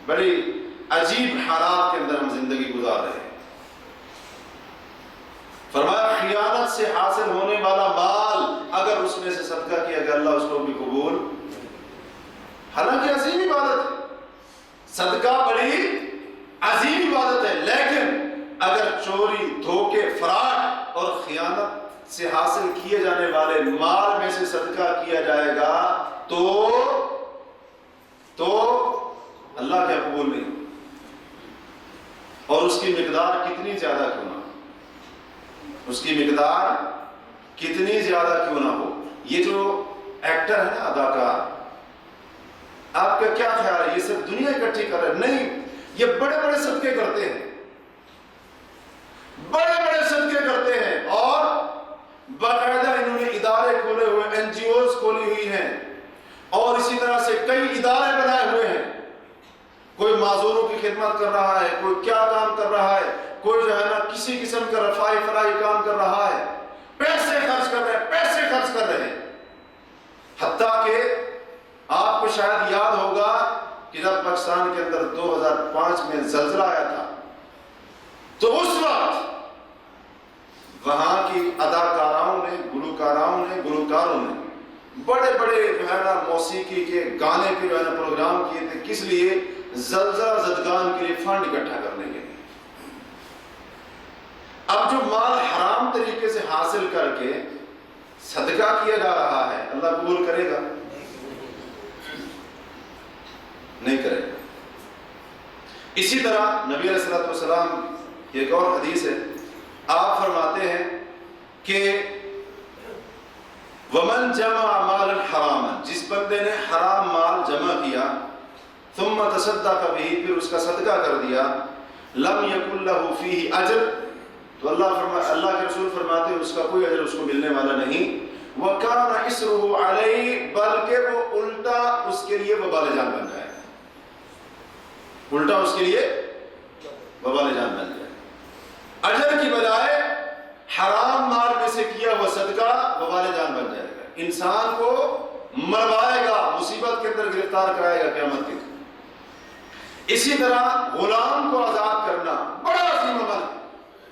بڑی عجیب حالات کے اندر ہم زندگی گزار رہے ہیں. فرمایا خیانت سے حاصل ہونے والا مال اگر اس میں سے صدقہ کیا گیا اللہ اس کو بھی قبول. حالانکہ عظیم عبادت ہے، صدقہ بڑی عظیم عبادت ہے، لیکن اگر چوری، دھوکے، فراڈ اور خیانت سے حاصل کیے جانے والے مال میں سے صدقہ کیا جائے گا تو اللہ کے قبول نہیں. اور اس کی مقدار کتنی زیادہ کیوں نہ ہو، اس کی مقدار کتنی زیادہ کیوں نہ ہو. یہ جو ایکٹر ہے نا، اداکار، آپ کا کیا خیال ہے؟ یہ صرف دنیا اکٹھی کر رہے؟ نہیں، یہ بڑے بڑے صدقے کرتے ہیں، بڑے بڑے صدقے کرتے ہیں، اور باقاعدہ انہوں نے ادارے کھولے ہوئے، این جی اوز کھولی ہوئی ہیں، اور اسی طرح سے کئی ادارے بنائے ہوئے ہیں. کوئی معذوروں کی خدمت کر رہا ہے، کوئی کیا کام کر رہا ہے، کوئی جو ہے نا کسی قسم کا رفاہی فلاحی کام کر رہا ہے. پیسے خرچ کر رہے ہیں، پیسے خرچ کر رہے ہیں. حتیٰ کہ آپ کو شاید یاد ہوگا کہ جب پاکستان کے اندر 2005 میں زلزلہ آیا تھا تو اس وقت وہاں کی اداکاراؤں نے، گلوکاروں نے بڑے بڑے جو ہے نا موسیقی کے گانے کے جو ہے نا پروگرام کیے تھے. کس لیے؟ زلزلہ زدگان کے لیے فنڈ اکٹھا کرنے کے لیے. اب جو مال حرام طریقے سے حاصل کر کے صدقہ کیا جا رہا ہے، اللہ قبول کرے گا؟ نہیں کرے گا. اسی طرح نبی علیہ الصلوۃ والسلام کی ایک اور حدیث ہے، آپ فرماتے ہیں کہ ومن جمع مالا حراما، جس بندے نے حرام مال جمع کیا، ثم تصدق به، پھر اس کا صدقہ کر دیا، لم یکن له فیہ اجر، تو اللہ کے رسول فرماتے ہیں اس کا کوئی اجر اس کو ملنے والا نہیں. وَكَانَ إِسْرُهُ عَلَيْهِ، بلکہ وہ الٹا اس کے لیے وبال جان بن جائے، الٹا اس کے لیے وبال جان بن جائے. اجر کی بجائے حرام مال میں سے کیا ہوا صدقہ وبال جان بن جائے گا. انسان کو مروائے گا، مصیبت کے اندر گرفتار کرائے گا قیامت کے دن. اسی طرح غلام کو آزاد کرنا بڑا عظیم عمل ہے.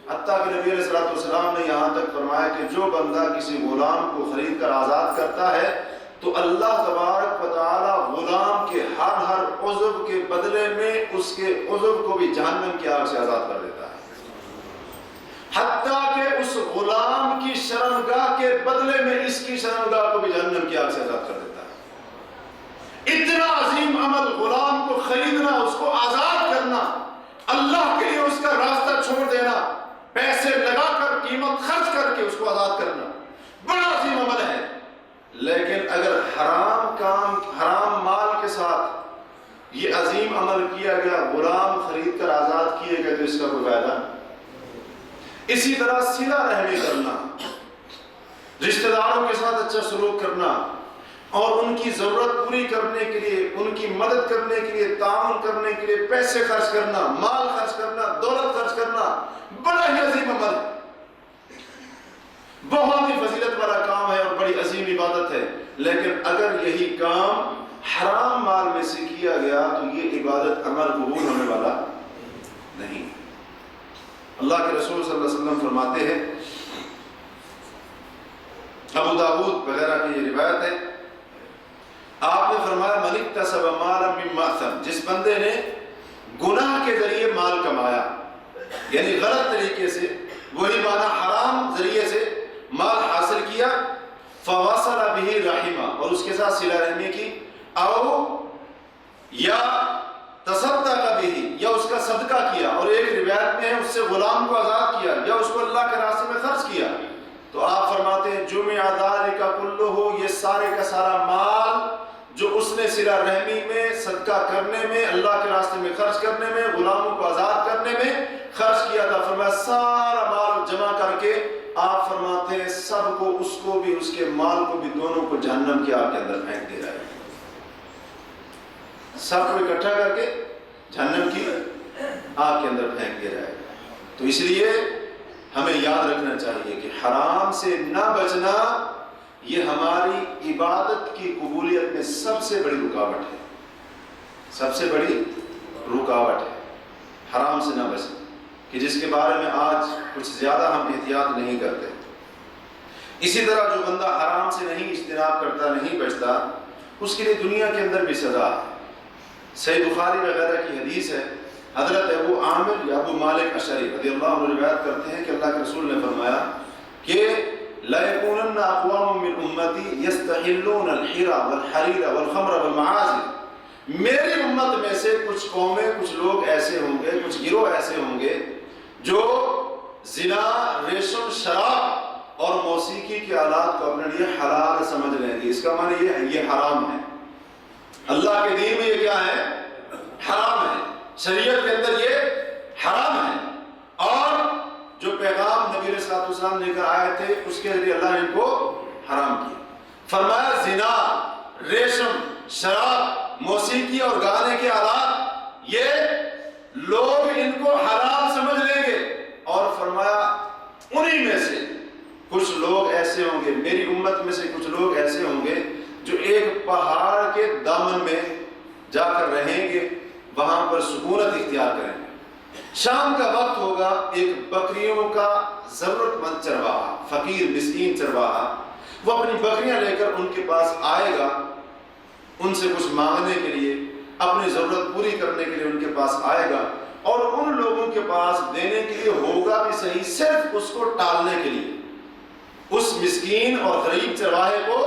حتیٰ کہ نبی علیہ السلام نے یہاں تک فرمایا کہ جو بندہ کسی غلام کو خرید کر آزاد کرتا ہے تو اللہ تبارک و تعالی غلام کے ہر عضو کے بدلے میں اس کے عضو کو بھی جہنم کی آگ سے آزاد کر دیتا ہے. حتیٰ کہ اس غلام کی شرمگاہ کے بدلے میں اس کی شرمگاہ کو بھی جہنم کی آگ سے آزاد کر دیتا ہے. اتنا عظیم عمل، غلام کو خریدنا، اس کو آزاد کرنا، اللہ کے لیے اس کا راستہ چھوڑ دینا، پیسے لگا کر، قیمت خرچ کر کے اس کو آزاد کرنا، بڑا عظیم عمل ہے. لیکن اگر حرام مال کے ساتھ یہ عظیم عمل کیا گیا، غلام خرید کر آزاد کیے گئے، تو اس کا کوئی فائدہ. اسی طرح صلہ رحمی کرنا، رشتہ داروں کے ساتھ اچھا سلوک کرنا، اور ان کی ضرورت پوری کرنے کے لیے، ان کی مدد کرنے کے لیے، تعاون کرنے کے لیے پیسے خرچ کرنا، مال خرچ کرنا، دولت خرچ کرنا، بڑا ہی عظیم عمل ہے، بہت ہی فضیلت والا کام ہے اور بڑی عظیم عبادت ہے. لیکن اگر یہی کام حرام مال میں سے کیا گیا تو یہ عبادت عمل قبول ہونے والا نہیں. اللہ کے رسول صلی اللہ علیہ وسلم فرماتے ہیں، ابو داؤد وغیرہ کی یہ روایت ہے، آپ نے فرمایا من اکتسب مالا من مأثم، جس بندے نے گناہ کے ذریعے مال کمایا، یعنی غلط طریقے سے، وہی معنی حرام ذریعے سے مال حاصل کیا، فوصل به رحمہ، اور اس کے ساتھ صلہ رحمی کی، او یا تصدق به، یا اس کا صدقہ کیا، اور ایک روایت میں ہے اس سے غلام کو آزاد کیا، یا اس کو اللہ کے راستے میں خرچ کیا، تو آپ فرماتے ہیں جمع ذالک کلہ، یہ سارے کا سارا مال جو اس نے صلہ رحمی میں، صدقہ کرنے میں، اللہ کے راستے میں خرچ کرنے میں، غلاموں کو آزاد کرنے میں خرچ کیا تھا، فرمایا سارا مال جمع کر کے آپ فرماتے ہیں سب کو، اس کو بھی اس کے مال کو بھی، دونوں کو جہنم کی آگ کے اندر پھینک دے رہا ہے، سب کو اکٹھا کر کے جہنم کی آگ کے اندر پھینک دے رہا ہے۔ تو اس لیے ہمیں یاد رکھنا چاہیے کہ حرام سے نہ بچنا یہ ہماری عبادت کی قبولیت میں سب سے بڑی رکاوٹ ہے، سب سے بڑی رکاوٹ ہے حرام سے نہ بچنا، کہ جس کے بارے میں آج کچھ زیادہ ہم احتیاط نہیں کرتے۔ اسی طرح جو بندہ حرام سے نہیں اجتناب کرتا، نہیں بچتا، اس کے لیے دنیا کے اندر بھی سزا ہے۔ صحیح بخاری وغیرہ کی حدیث ہے، حضرت ابو عامر یا ابو مالک اشعری رضی اللہ عنہ روایت کرتے ہیں کہ اللہ کے رسول نے فرمایا کہ لا يكونن اقوام من امتی يستحلون الحر والحریر والخمر والمعازف، میری امت میں سے کچھ قومیں، کچھ لوگ ایسے ہوں گے، کچھ گروہ ایسے ہوں گے جو زنا، ریشم، شراب اور موسیقی کے آلات کو اپنے لیے حلال سمجھ لیں گے۔ اس کا معنی یہ حرام ہے، اللہ کے دین میں یہ کیا ہے؟ حرام ہے، شریعت کے اندر یہ حرام ہے، اور جو پیغام نبی علیہ الصلوۃ والسلام لے کر آئے تھے اس کے ذریعے اللہ نے ان کو حرام کیا۔ فرمایا زنا، ریشم، شراب، موسیقی اور گانے کے آلات، یہ لوگ ان کو حرام سمجھ لیں گے، اور فرمایا انہی میں سے کچھ لوگ ایسے ہوں گے، میری امت میں سے کچھ لوگ ایسے ہوں گے جو ایک پہاڑ کے دامن میں جا کر رہیں گے، وہاں پر سکونت اختیار کریں گے، شام کا وقت ہوگا، ایک بکریوں کا ضرورت مند چرواہا، فقیر مسکین چرواہا، وہ اپنی بکریاں لے کر ان کے پاس آئے گا، ان سے کچھ مانگنے کے لیے، اپنی ضرورت پوری کرنے کے لیے ان کے پاس آئے گا، اور ان لوگوں کے پاس دینے کے لیے ہوگا بھی صحیح، صرف اس کو ٹالنے کے لیے، اس مسکین اور غریب چرواہے کو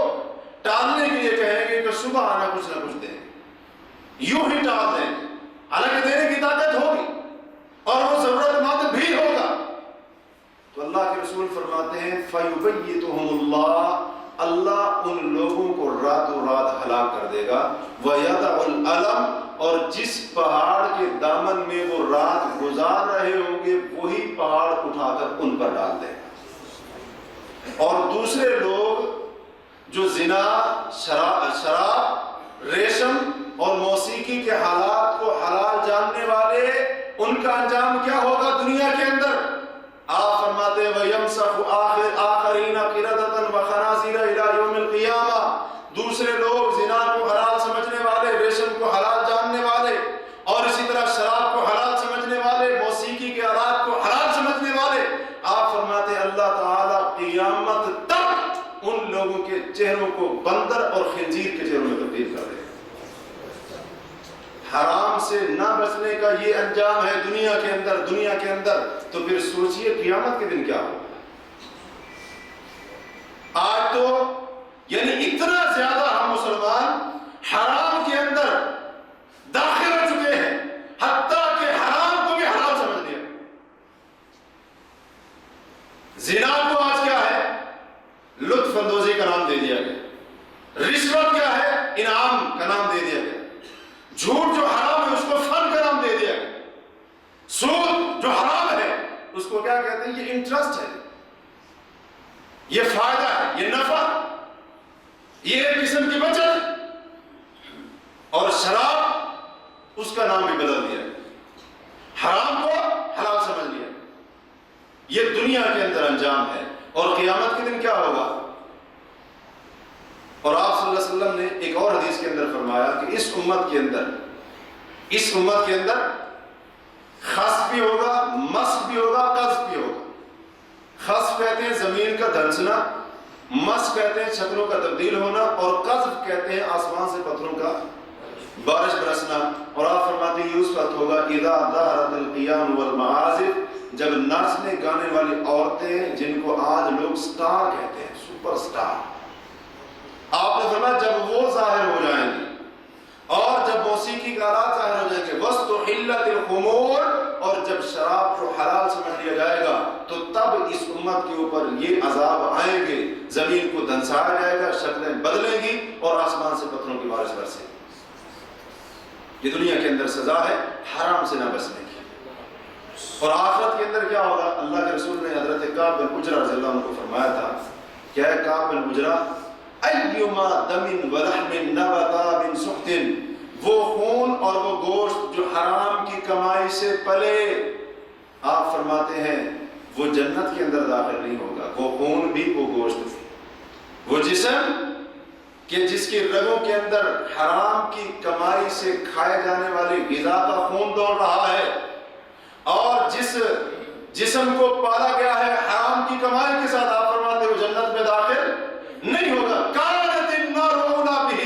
ٹالنے کے لیے کہیں گے کہ صبح آنا کچھ نہ کچھ دیں، یوں ہی ٹال دیں، حالانکہ دینے کی طاقت ہوگی اور وہ ضرورت مند بھی ہوگا۔ تو اللہ کے رسول فرماتے ہیں فَيُبَيِّتُهُمُ اللَّهُ، اللہ ان لوگوں کو راتوں رات ہلاک کر دے گا، وَيَدَعُ الْأَلَمْ، اور جس پہاڑ کے دامن میں وہ رات گزار رہے ہوں گے وہی پہاڑ اٹھا کر ان پر ڈال دے گا، اور دوسرے لوگ جو زنا، شراب، ریشم اور موسیقی کے حالات کو حلال جاننے والے، ان کا انجام کیا ہوگا دنیا کے اندر؟ آپ فرماتے ہیں وَيَمْسَخُ آخَرِينَ قِرَدَةً وَخَنَازِيرَ إِلَى يَوْمِ الْقِيَامَةِ، دوسرے لوگ زنا کو حلال سمجھنے والے، ریشم کو حلال جاننے والے، اور اسی طرح شراب کو حلال سمجھنے والے، موسیقی کے آلات کو حلال سمجھنے والے، آپ فرماتے ہیں اللہ تعالیٰ قیامت تک ان لوگوں کے چہروں کو بندر اور خنزیر کے چہروں میں تبدیل کر دے گا۔ حرام سے نہ بچنے کا یہ انجام ہے دنیا کے اندر، تو پھر سوچئے قیامت کے دن کیا ہوگا۔ آج تو یعنی اتنا زیادہ ہم مسلمان حرام کے اندر داخل ہو چکے ہیں، حتیٰ کہ حرام کو بھی حلال سمجھ لیا۔ زنا کو آج کیا ہے؟ لطف اندوزی کا نام دے دیا گیا، رشوت کیا ہے؟ انعام کا نام دے دیا گیا، جھوٹ جو حرام ہے اس کو فن کا نام دے دیا گیا، سود جو حرام ہے اس کو کیا کہتے ہیں؟ یہ انٹرسٹ ہے، یہ فائدہ ہے، یہ نفع، یہ ایک قسم کی بچت، اور شراب اس کا نام بھی بدل دیا، حرام کو حلال سمجھ لیا۔ یہ دنیا کے اندر انجام ہے، اور قیامت کے دن کیا ہوگا؟ اور آپ صلی اللہ علیہ وسلم نے ایک اور حدیث کے اندر فرمایا کہ اس امت کے اندر خسف بھی ہوگا، مسخ بھی ہوگا، قذف بھی ہوگا۔ خسف کہتے ہیں زمین کا دھنسنا، مس کہتے ہیں چھتروں کا تبدیل ہونا، اور قذف کہتے ہیں آسمان سے پتھروں کا بارش برسنا. اور آپ فرماتے ہیں یہ اس وقت ہوگا اذا ظہرت القیام والمعازف، جب ناچنے گانے والی عورتیں جن کو آج لوگ سٹار کہتے ہیں، سپر سٹار، آپ نے فرمایا جب وہ ظاہر ہو جائیں گی اور جب موسیقی کا آلات ظاہر ہو جائیں گے، وَاسْتُحِلَّتِ الْخُمُورُ، اور جب شراب کو حلال سمجھ لیا جائے گا تو تب اس امت کے اوپر یہ عذاب آئیں گے، زمین کو دھنسایا جائے گا، شکلیں بدلیں گی اور آسمان سے پتھروں کی بارش برسے گی. یہ دنیا کے اندر سزا ہے حرام سے نہ بچنے کی. اور آخرت کے اندر کیا ہوگا؟ اللہ کے رسول نے حضرت کعب بن عجرہ رضی اللہ عنہ کو فرمایا تھا کہ اے کعب بن عجرہ، ایما دم ولحم نبتا من سخط، وہ خون اور وہ گوشت جو حرام کی کمائی سے پلے، آپ فرماتے ہیں وہ جنت کے اندر داخل نہیں ہوگا. وہ خون بھی، وہ گوشت بھی، وہ جسم کہ جس کی رگوں کے اندر حرام کی کمائی سے کھائے جانے والی غذا کا خون دوڑ رہا ہے، اور جس جسم کو پالا گیا ہے حرام کی کمائی کے ساتھ، آپ فرماتے ہو جنت میں داخل نہیں ہوگا. کانت النار اولی بہ،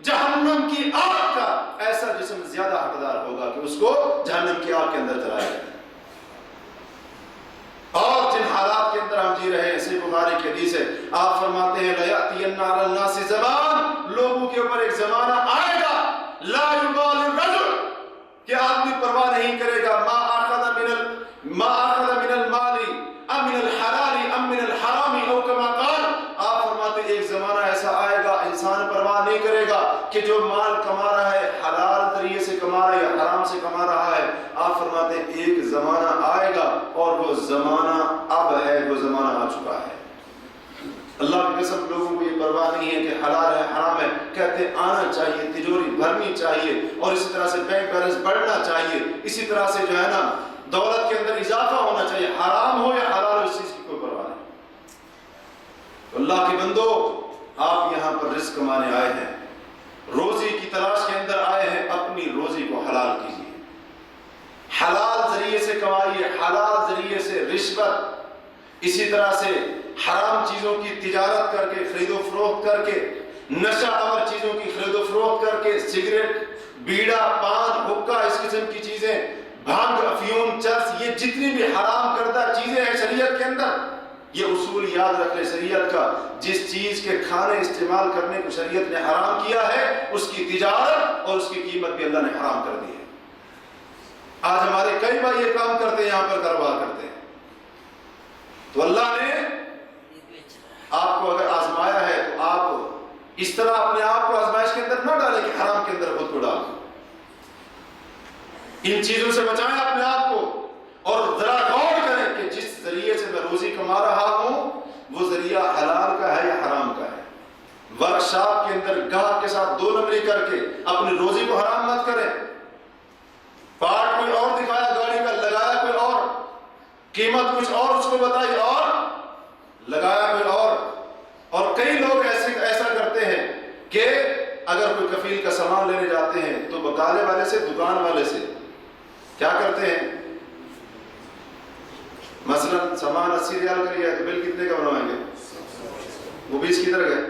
جہنم کی آگ کا ایسا جسم زیادہ حقدار ہوگا کہ اس کو جہنم کی آگ کے اندر جلایا جائے. اور جن حالات کے اندر ہم جی رہے ہیں، صحیح بخاری کی حدیث ہے، آپ فرماتے ہیں لَيَأْتِيَنَّ عَلَى النَّاسِ زَمَانٌ، لوگوں کے اوپر ایک زمانہ آئے گا، لا يُبَالِ الرَّجُلُ، کہ آدمی پرواہ نہیں کرے گا، ما أَخَذَ مِنَ الْمَالِ أَمْ مِنَ الْحَلَالِ أَمْ مِنَ الْحَرَامِ أَوْ كَمَا قَالَ. آپ فرماتے ہیں ایک زمانہ ایسا آئے گا انسان پرواہ نہیں کرے گا کہ جو مال کما رہا ہے حلال ذریعے سے کما رہا ہے یا حرام سے کما رہا ہے. آپ فرماتے ہیں ایک زمانہ آئے گا اور وہ زمانہ اب ہے، وہ زمانہ آ چکا ہے. اللہ کی قسم لوگوں کو یہ پرواہ نہیں ہے کہ حلال ہے حرام ہے، کہتے ہیں آنا چاہیے، تجوری بھرنی چاہیے، اور اسی طرح سے بینک بیلنس بڑھنا چاہیے، اسی طرح سے جو ہے نا دولت کے اندر اضافہ ہونا چاہیے، حرام ہو یا حلال ہو اس چیز کی کوئی پرواہ نہیں. اللہ کے بندو، آپ یہاں پر رزق کمانے آئے ہیں، روزی کی تلاش کے اندر آئے ہیں، اپنی روزی کو حلال کیجیے، حلال ذریعے سے کمائیے، حلال ذریعے سے رشوت، اسی طرح سے حرام چیزوں کی تجارت کر کے، خرید و فروخت کر کے، نشہ آور چیزوں کی خرید و فروخت کر کے، سگریٹ، بیڑا، پان، حقہ، اس قسم کی چیزیں، بھانگ، افیون، چرس، یہ جتنی بھی حرام کردہ چیزیں ہیں شریعت کے اندر، یہ اصول یاد رکھ لیں شریعت کا. جس چیز کے کھانے استعمال کرنے کو شریعت نے حرام کیا ہے، اس کی تجارت اور اس کی قیمت بھی اللہ نے حرام کر دی ہے. آج ہمارے کئی بھائی یہ کام کرتے ہیں، یہاں پر کاروبار کرتے ہیں. تو اللہ نے آپ کو اگر آزمایا ہے تو آپ اس طرح اپنے آپ کو آزمائش کے اندر نہ ڈالیں کہ حرام کے اندر خود کو ڈال دیں. ان چیزوں سے بچائیں اپنے آپ کو، اور ذرا غور کریں کہ جس ذریعے سے میں روزی کما رہا ہوں وہ ذریعہ حلال کا ہے یا حرام کا ہے. ورکشاپ کے اندر گاہک کے ساتھ دو نمبری کر کے اپنی روزی کو حرام مت کریں. پارٹ کوئی اور دکھایا گاڑی کا، لگایا کوئی اور، قیمت کچھ اور اس کو بتائی اور لگایا کوئی اور. اور کئی لوگ ایسا کرتے ہیں کہ اگر کوئی کفیل کا سامان لینے جاتے ہیں تو بکالے والے سے، دکان والے سے کیا کرتے ہیں؟ مثلا سامان 80 ریال کا لیا ہے تو بل کتنے کا بنوائیں گے؟ وہ 20 کی طرح گئے.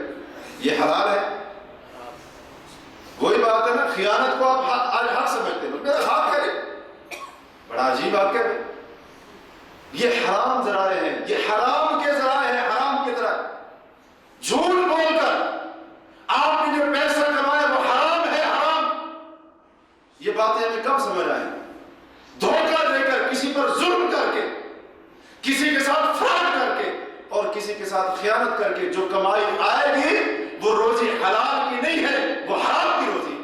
یہ حلال ہے. وہی بات ہے نا، خیانت کو آپ آج حق سمجھتے ہیں، میرا حق کرے، بڑا عجیب واقعہ ہے. یہ حرام ذرائع ہیں، یہ حرام کے ذرائع ہیں، حرام کی طرح جھوٹ بول کر آپ نے جو پیسہ کمایا وہ حرام ہے، حرام. یہ باتیں ہمیں کب سمجھ آئیں؟ دھوکہ دے کر، کسی پر ظلم کر کے، کسی کے ساتھ فراڈ کر کے، اور کسی کے ساتھ خیانت کر کے جو کمائی آئے گی وہ روزی حلال کی نہیں ہے، وہ حرام کی روزی.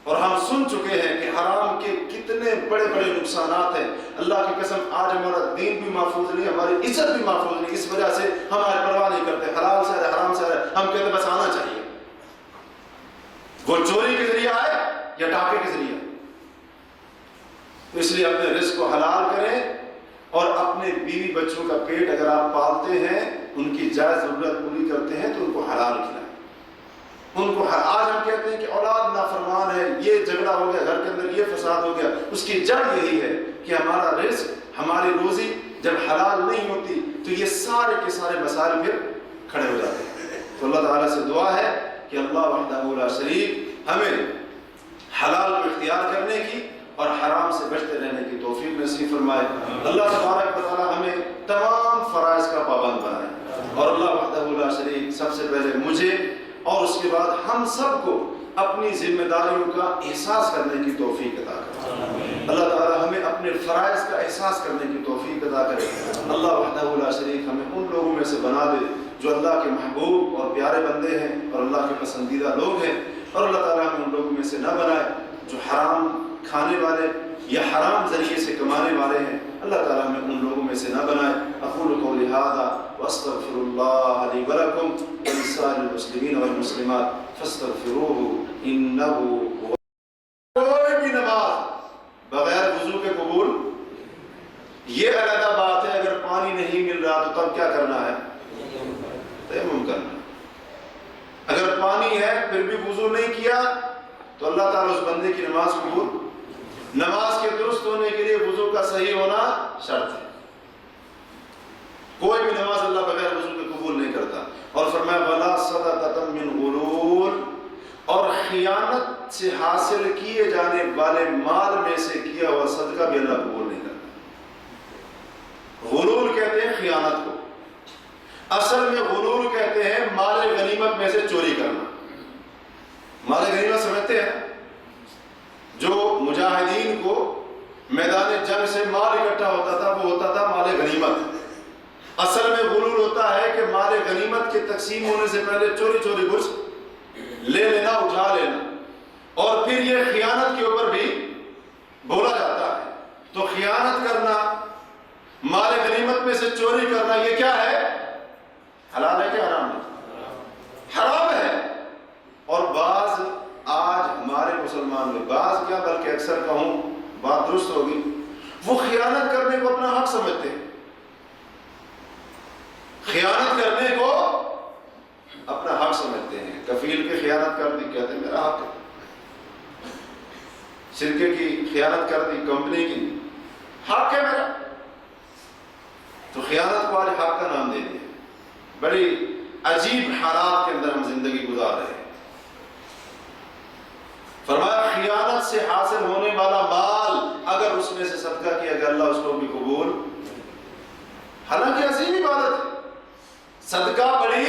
اور ہم سن چکے ہیں کہ حرام کے کتنے بڑے بڑے نقصانات ہیں. اللہ کی قسم آج ہمارا دین بھی محفوظ نہیں، ہماری عزت بھی محفوظ نہیں. اس وجہ سے ہم آج پرواہ نہیں کرتے، حلال سے آئے حرام سے آئے ہم کہتے بس آنا چاہیے. وہ چوری کے ذریعے آئے یا ڈاکے کے ذریعے. تو اس لیے اپنے رزق کو حلال کریں، اور اپنے بیوی بچوں کا پیٹ اگر آپ پالتے ہیں، ان کی جائز ضرورت پوری کرتے ہیں تو ان کو حلال کھلائیں. ان کو آج ہم کہتے ہیں کہ اولاد نافرمان ہے، یہ جھگڑا ہو گیا گھر کے اندر، یہ فساد ہو گیا. اس کی جڑ یہی ہے کہ ہمارا رزق، ہماری روزی جب حلال نہیں ہوتی تو یہ سارے کے سارے مسائل پھر کھڑے ہو جاتے ہیں. تو اللہ تعالیٰ سے دعا ہے کہ اللہ وحدہ لا شریک ہمیں حلال کو اختیار کرنے کی اور حرام سے بچتے رہنے کی توفیق نصیب فرمائے. اللہ تبارک و تعالیٰ ہمیں تمام فرائض کا پابند بنائے اور اللہ وحدہ لا شریک سب سے پہلے مجھے اور اس کے بعد ہم سب کو اپنی ذمہ داریوں کا احساس کرنے کی توفیق عطا کرے. اللہ تعالیٰ ہمیں اپنے فرائض کا احساس کرنے کی توفیق عطا کرے. اللہ وحدہ لا شریک ہمیں ان لوگوں میں سے بنا دے جو اللہ کے محبوب اور پیارے بندے ہیں اور اللہ کے پسندیدہ لوگ ہیں, اور اللہ تعالیٰ ہمیں ان لوگوں میں سے نہ بنائے جو حرام کھانے والے یا حرام ذریعے سے کمانے والے ہیں. اللہ تعالیٰ ہمیں ان لوگوں میں سے نہ بنائے. اقول قولی ھذا واستغفر اللہ لی ولکم ولسائر المسلمین والمسلمات فاستغفروہ انہ هو. کوئی بھی نماز بغیر وضو کے قبول, یہ علیحدہ بات ہے. اگر پانی نہیں مل رہا تو تب کیا کرنا ہے؟ تیمم کرنا. اگر پانی ہے پھر بھی وضو نہیں کیا تو اللہ تعالیٰ اس بندے کی نماز قبول. نماز کے درست ہونے کے لیے وضو کا صحیح ہونا شرط ہے. کوئی بھی نماز اللہ بغیر وضو کے قبول نہیں کرتا. اور فرمایا وَلَا صَدَقَةً مِّن غُلُولٍ, اور خیانت سے حاصل کیے جانے والے مال میں سے کیا ہوا صدقہ بھی اللہ قبول نہیں کرتا. غلول کہتے ہیں خیانت کو. اصل میں غلول کہتے ہیں مال غنیمت میں سے چوری کرنا. مال غنیمت سمجھتے ہیں, جو مجاہدین کو میدان جنگ سے مال اکٹھا ہوتا تھا وہ ہوتا تھا مال غنیمت. اصل میں غلول ہوتا ہے کہ مال غنیمت کے تقسیم ہونے سے پہلے چوری چوری کچھ لے لینا, اٹھا لینا, اور پھر یہ خیانت کے اوپر بھی بولا جاتا ہے. تو خیانت کرنا, مال غنیمت میں سے چوری کرنا, یہ کیا ہے؟ حلال ہے کہ حرام ہے؟ حرام ہے. اور بعض آج ہمارے مسلمان میں, بعض کیا بلکہ اکثر کہوں, بات درست ہوگی, وہ خیانت کرنے کو اپنا حق سمجھتے ہیں. خیانت کرنے کو اپنا حق سمجھتے ہیں. کفیل کی خیانت کر دی, کہتے ہیں میرا حق ہے. شرکے کی خیانت کر دی, کمپنی کی, حق ہے میرا. تو خیانت کو آج حق کا نام دے دیا. بڑی عجیب حالات کے اندر ہم زندگی گزار رہے ہیں. فرمایا خیانت سے حاصل ہونے والا مال اگر اس میں سے صدقہ کیا گیا اللہ اس کو بھی قبول. حالانکہ عظیم عبادت ہے, صدقہ بڑی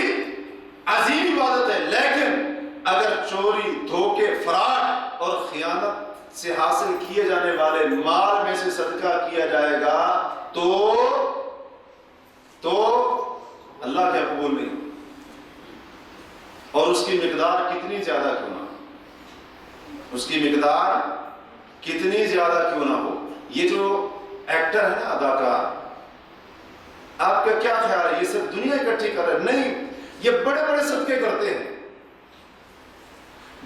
عظیم عبادت ہے, لیکن اگر چوری, دھوکے, فراڈ اور خیانت سے حاصل کیے جانے والے مال میں سے صدقہ کیا جائے گا تو اللہ کیا قبول نہیں. اور اس کی مقدار کتنی زیادہ کیوں نہ ہو, اس کی مقدار کتنی زیادہ کیوں نہ ہو. یہ جو ایکٹر ہے نا, اداکار, آپ کا کیا خیال ہے یہ سب دنیا اکٹھی کر رہے؟ نہیں, یہ بڑے بڑے صدقے کرتے ہیں,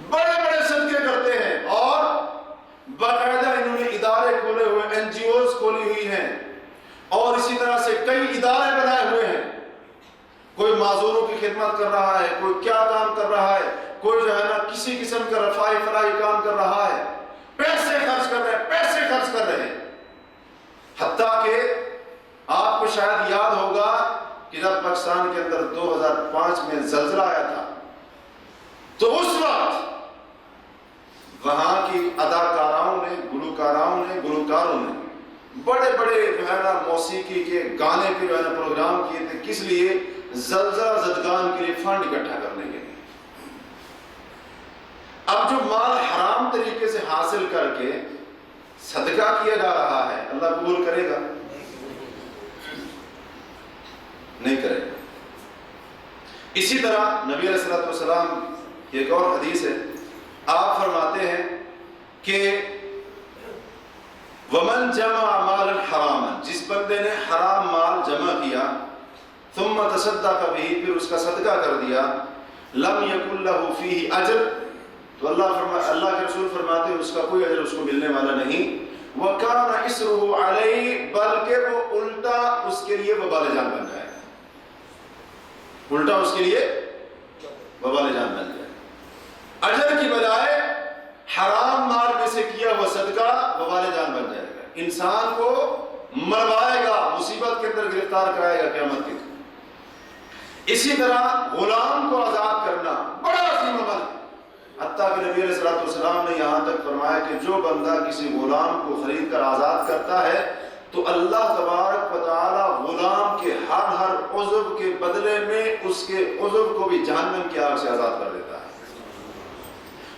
بڑے بڑے صدقے کرتے ہیں, اور باقاعدہ انہوں نے ادارے کھولے ہوئے, این جی اوز کھولی ہوئی ہیں, اور اسی طرح سے کئی ادارے بنائے ہوئے ہیں. کوئی معذوروں کی خدمت کر رہا ہے, کوئی کیا کام کر رہا ہے, کوئی جو ہے نا کسی قسم کا رفاہی فلاحی کام کر رہا ہے. پیسے خرچ کر رہے ہیں, پیسے خرچ کر رہے ہیں. حتیٰ کہ آپ کو شاید یاد ہوگا کہ جب پاکستان کے اندر 2005 میں زلزلہ آیا تھا تو اس وقت وہاں کی اداکاراؤں نے, گلوکاروں نے بڑے بڑے جو ہے نا موسیقی کے گانے کے جو ہے نا پروگرام کیے تھے. کس لیے؟ زلزلہ زدگان کے لیے فنڈ اکٹھا کرنے کے لیے. اب جو مال حرام طریقے سے حاصل کر کے صدقہ کیا جا رہا ہے, اللہ قبول کرے گا؟ نہیں کرے گا. اسی طرح نبی علیہ الصلوۃ والسلام کی ایک اور حدیث ہے, آپ فرماتے ہیں کہ وَمَنْ جَمَعَ مَالًا حَرَامًا, جس بندے نے حرام مال جمع کیا, ثُمَّ تَصَدَّقَ بِهِ, پھر اس کا صدقہ کر دیا, لَمْ يَكُنْ لَهُ فِيهِ أَجْرٌ, تو اللہ کے رسول فرماتے ہیں اس کا کوئی اجر اس کو ملنے والا نہیں. وَكَانَ إِسْرُهُ عَلَيْهِ, بلکہ وہ الٹا اس کے لیے وبال جان بن جائے, الٹا اس کے لیے وبال جان بن جائے. اجر کی بجائے حرام مال میں سے کیا ہوا صدقہ وبال جان بن جائے گا, انسان کو مروائے گا, مصیبت کے گرفتار کرائے گا قیامت کے دن۔ اسی طرح غلام کو آزاد کرنا بڑا عظیم عمل ہے، حتیٰ کہ نبی علیہ الصلوۃ والسلام نے یہاں تک فرمایا کہ جو بندہ کسی غلام کو خرید کر آزاد کرتا ہے تو اللہ تبارک و تعالی غلام کے ہر عضو کے بدلے میں اس کے عضو کو بھی جہنم کی آگ سے آزاد کر دیتا ہے،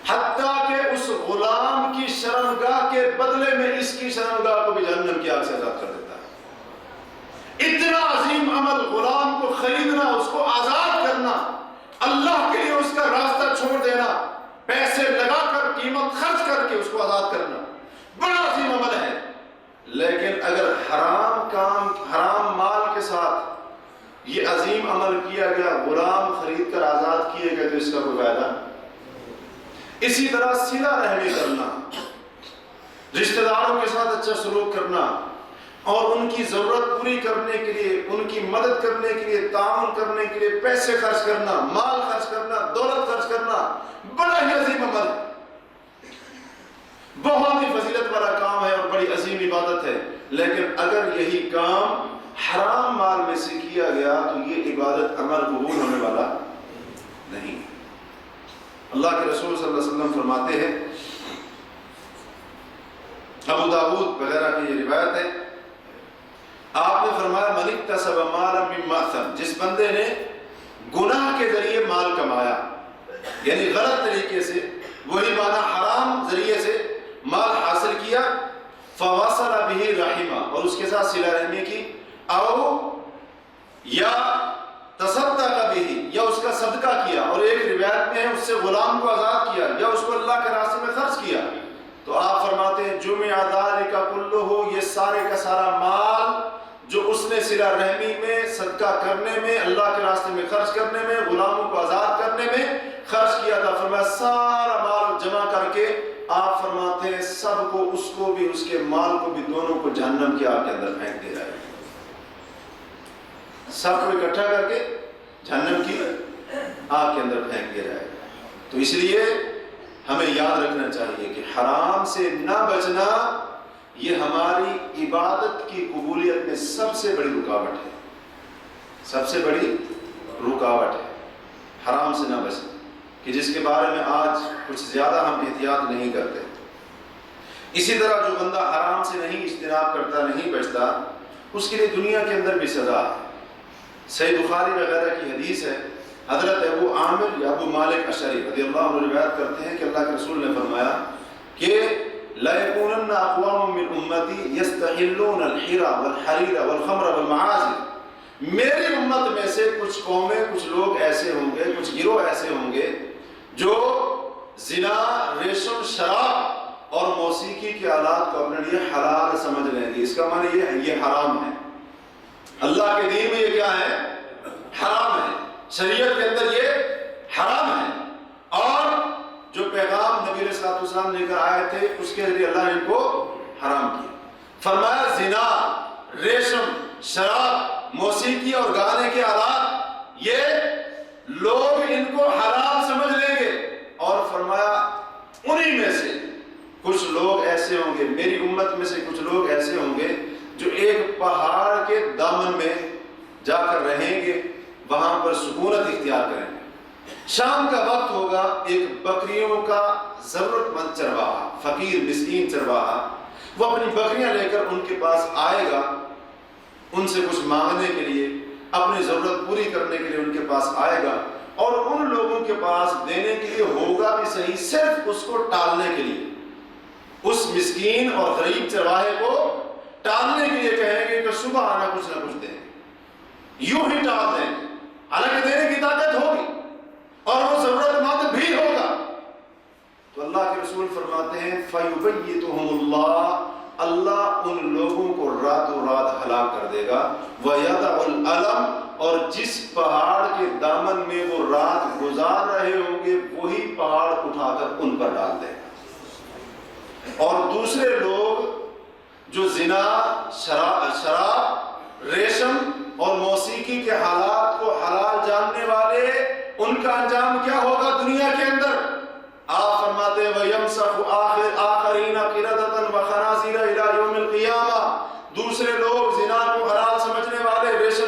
حتیٰ کہ اس غلام کی شرمگاہ کے بدلے میں اس کی شرمگاہ کو بھی جہنم کی آگ سے آزاد کر دیتا ہے۔ اتنا عظیم عمل، غلام کو خریدنا، اس کو آزاد کرنا، اللہ کے لیے اس کا راستہ چھوڑ دینا، پیسے لگا کر قیمت خرچ کر کے اس کو آزاد کرنا بڑا عظیم عمل ہے۔ لیکن اگر حرام مال کے ساتھ یہ عظیم عمل کیا گیا، غلام خرید کر آزاد کیے گئے، تو اس کا کوئی فائدہ نہیں۔ اسی طرح صلہ رحمی کرنا، رشتہ داروں کے ساتھ اچھا سلوک کرنا اور ان کی ضرورت پوری کرنے کے لیے، ان کی مدد کرنے کے لیے، تعاون کرنے کے لیے پیسے خرچ کرنا، مال خرچ کرنا، دولت خرچ کرنا بڑا ہی عظیم عمل ہے، بہت ہی فضیلت والا کام ہے اور بڑی عظیم عبادت ہے۔ لیکن اگر یہی کام حرام مال میں سے کیا گیا تو یہ عبادت عمل قبول ہونے والا نہیں۔ اللہ کے رسول صلی اللہ علیہ وسلم فرماتے ہیں، ابو داؤد وغیرہ کی یہ روایت ہے، آپ نے فرمایا من اکتسب مالا من مأثم، جس بندے نے گناہ کے ذریعے مال کمایا، یعنی غلط طریقے سے، وہی معنی حرام ذریعے سے مال حاصل کیا، فوصل به رحمہ، اور اس کے ساتھ صلہ رحمی کی، او یا تصدق به، یا اس کا صدقہ کیا، اور ایک روایت میں ہے اس سے غلام کو آزاد کیا، یا اس کو اللہ کے راستے میں خرچ کیا، تو آپ فرماتے ہیں جمع ذلک کلہ، یہ سارے کا سارا مال جو اس نے صلہ رحمی میں، صدقہ کرنے میں، اللہ کے راستے میں خرچ کرنے میں، غلاموں کو آزاد کرنے میں خرچ کیا تھا، فرمایا سارا مال جمع کر کے آپ فرماتے ہیں سب کو، اس کو بھی اس کے مال کو بھی، دونوں کو جہنم کی آگ کے اندر پھینک دے جائے، سب کو اکٹھا کر کے جہنم کی آگ کے اندر پھینک دے جائے۔ تو اس لیے ہمیں یاد رکھنا چاہیے کہ حرام سے نہ بچنا یہ ہماری عبادت کی قبولیت میں سب سے بڑی رکاوٹ ہے، سب سے بڑی رکاوٹ ہے حرام سے نہ بچنا، کہ جس کے بارے میں آج کچھ زیادہ ہم احتیاط نہیں کرتے۔ اسی طرح جو بندہ حرام سے نہیں اجتناب کرتا، نہیں بچتا، اس کے لیے دنیا کے اندر بھی سزا ہے۔ صحیح بخاری وغیرہ کی حدیث ہے، حضرت ابو عامر یا ابو مالک اشعری رضی اللہ عنہ روایت کرتے ہیں کہ اللہ کے رسول نے فرمایا کہ لا يكونن اقوام من امتی يستحلون الحرى والحرير والخمر والمعازف، میری امت میں سے کچھ قومیں، کچھ لوگ ایسے ہوں گے، کچھ گروہ ایسے ہوں گے جو زنا، ریشم، شراب اور موسیقی کے آلات کو اپنے لیے حلال سمجھ لیں گے۔ اس کا معنی یہ ہے یہ حرام ہے، اللہ کے دین میں یہ کیا ہے؟ حرام ہے، شریعت کے اندر یہ حرام ہے، اور جو پیغام نبی علیہ الصلوۃ والسلام لے کر آئے تھے اس کے ذریعے اللہ نے ان کو حرام کیا۔ فرمایا زنا، ریشم، شراب، موسیقی اور گانے کے آلات، یہ لوگ ان کو حلال سمجھ لیں گے، اور فرمایا انہی میں سے کچھ لوگ ایسے ہوں گے، میری امت میں سے کچھ لوگ ایسے ہوں گے جو ایک پہاڑ کے دامن میں جا کر رہیں گے، وہاں پر سکونت اختیار کریں گے، شام کا وقت ہوگا، ایک بکریوں کا ضرورت مند چرواہا، فقیر مسکین چرواہا، وہ اپنی بکریاں لے کر ان کے پاس آئے گا، ان سے کچھ مانگنے کے لیے، اپنی ضرورت پوری کرنے کے لیے ان کے پاس آئے گا، اور ان لوگوں کے پاس دینے کے لیے ہوگا بھی صحیح، صرف اس کو ٹالنے کے لیے، اس مسکین اور غریب چرواہے کو ٹالنے کے لیے کہیں گے کہ صبح آنا کچھ نہ کچھ دیں گے، یوں ہی ٹال دیں گے، حالانکہ دینے کی طاقت ہوگی اور وہ ضرورت مند بھی ہوگا۔ تو اللہ کے رسول فرماتے ہیں فَيُبَيِّتُهُمُ اللَّهُ، اللہ ان لوگوں کو راتوں رات ہلاک کر دے گا، وَيَدَعُ الْأَلَمْ، اور جس پہاڑ کے دامن میں وہ رات گزار رہے ہوں گے وہی پہاڑ اٹھا کر ان پر ڈال دے گا، اور دوسرے لوگ جو زنا، شراب، ریشم اور موسیقی کے حالات کو حلال جاننے والے، ان کا انجام کیا ہوگا دنیا کے اندر؟ آپ فرماتے ہیں وَيَمْسَخُ آخَرِينَ قِرَدَةً وَخَنَازِيرَ إِلَى يَوْمِ الْقِيَامَةِ، دوسرے لوگ زنا کو حلال سمجھنے والے، ریشم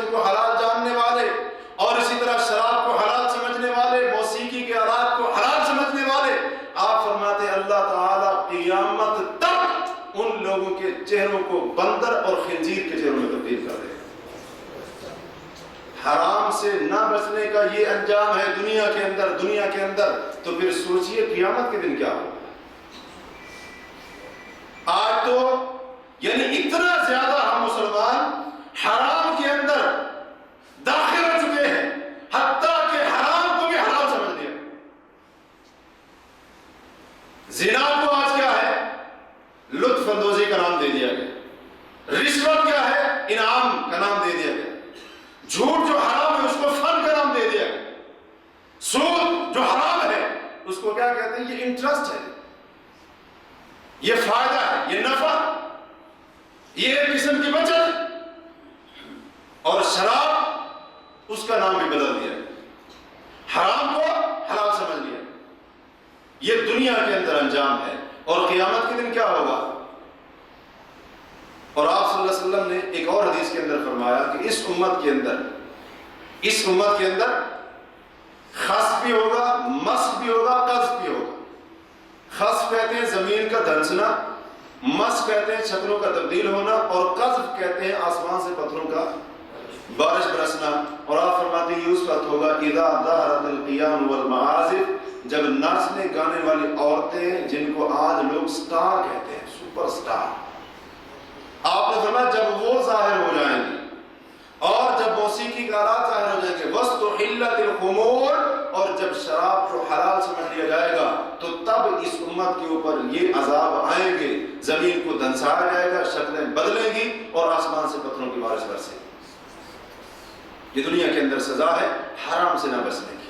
حرام سے نہ بچنے کا یہ انجام ہے دنیا کے اندر، تو پھر سوچئے قیامت کے دن کیا ہوگا۔ آج تو یعنی اتنا زیادہ ہم مسلمان حرام کے اندر داخل ہو چکے ہیں، حتیٰ کہ حرام کو بھی حلال سمجھ لیا۔ زنا کو آج کیا ہے؟ لطف اندوزی کا نام دے دیا گیا۔ رشوت کیا ہے؟ انعام کا نام دے دیا گیا۔ جھوٹ جو حرام ہے اس کو فن کا نام دے دیا گیا۔ سود جو حرام ہے اس کو کیا کہتے ہیں؟ یہ انٹرسٹ ہے، یہ فائدہ ہے، یہ نفع، یہ ایک قسم کی بچت۔ اور شراب اس کا نام بھی بدل دیا، حرام کو حلال سمجھ لیا۔ یہ دنیا کے اندر انجام ہے، اور قیامت کے دن کیا ہوگا؟ اور آپ صلی اللہ علیہ وسلم نے ایک اور حدیث کے اندر فرمایا کہ اس امت کے اندر خسف بھی ہوگا، مسخ بھی ہوگا، قذف بھی ہوگا۔ خسف کہتے ہیں زمین کا دھنسنا، مسخ کہتے ہیں شکلوں کا تبدیل ہونا، اور قذف کہتے ہیں آسمان سے پتھروں کا بارش برسنا۔ اور آپ فرماتے ہیں یہ اس وقت ہوگا اذا ظہرت القیام والمعازف، جب ناچنے گانے والی عورتیں، جن کو آج لوگ سٹار کہتے ہیں، سپر سٹار، آپ نے فرمایا جب وہ ظاہر ہو جائیں گے، اور جب موسیقی کا آلات ظاہر ہو جائیں گے، وَاسْتُحِلَّتِ الْخُمُورُ، اور جب شراب کو حلال سمجھ لیا جائے گا، تو تب اس امت کے اوپر یہ عذاب آئیں گے، زمین کو دھنسایا جائے گا، شکلیں بدلیں گی، اور آسمان سے پتھروں کی بارش برسے گی۔ یہ دنیا کے اندر سزا ہے حرام سے نہ بچنے کی۔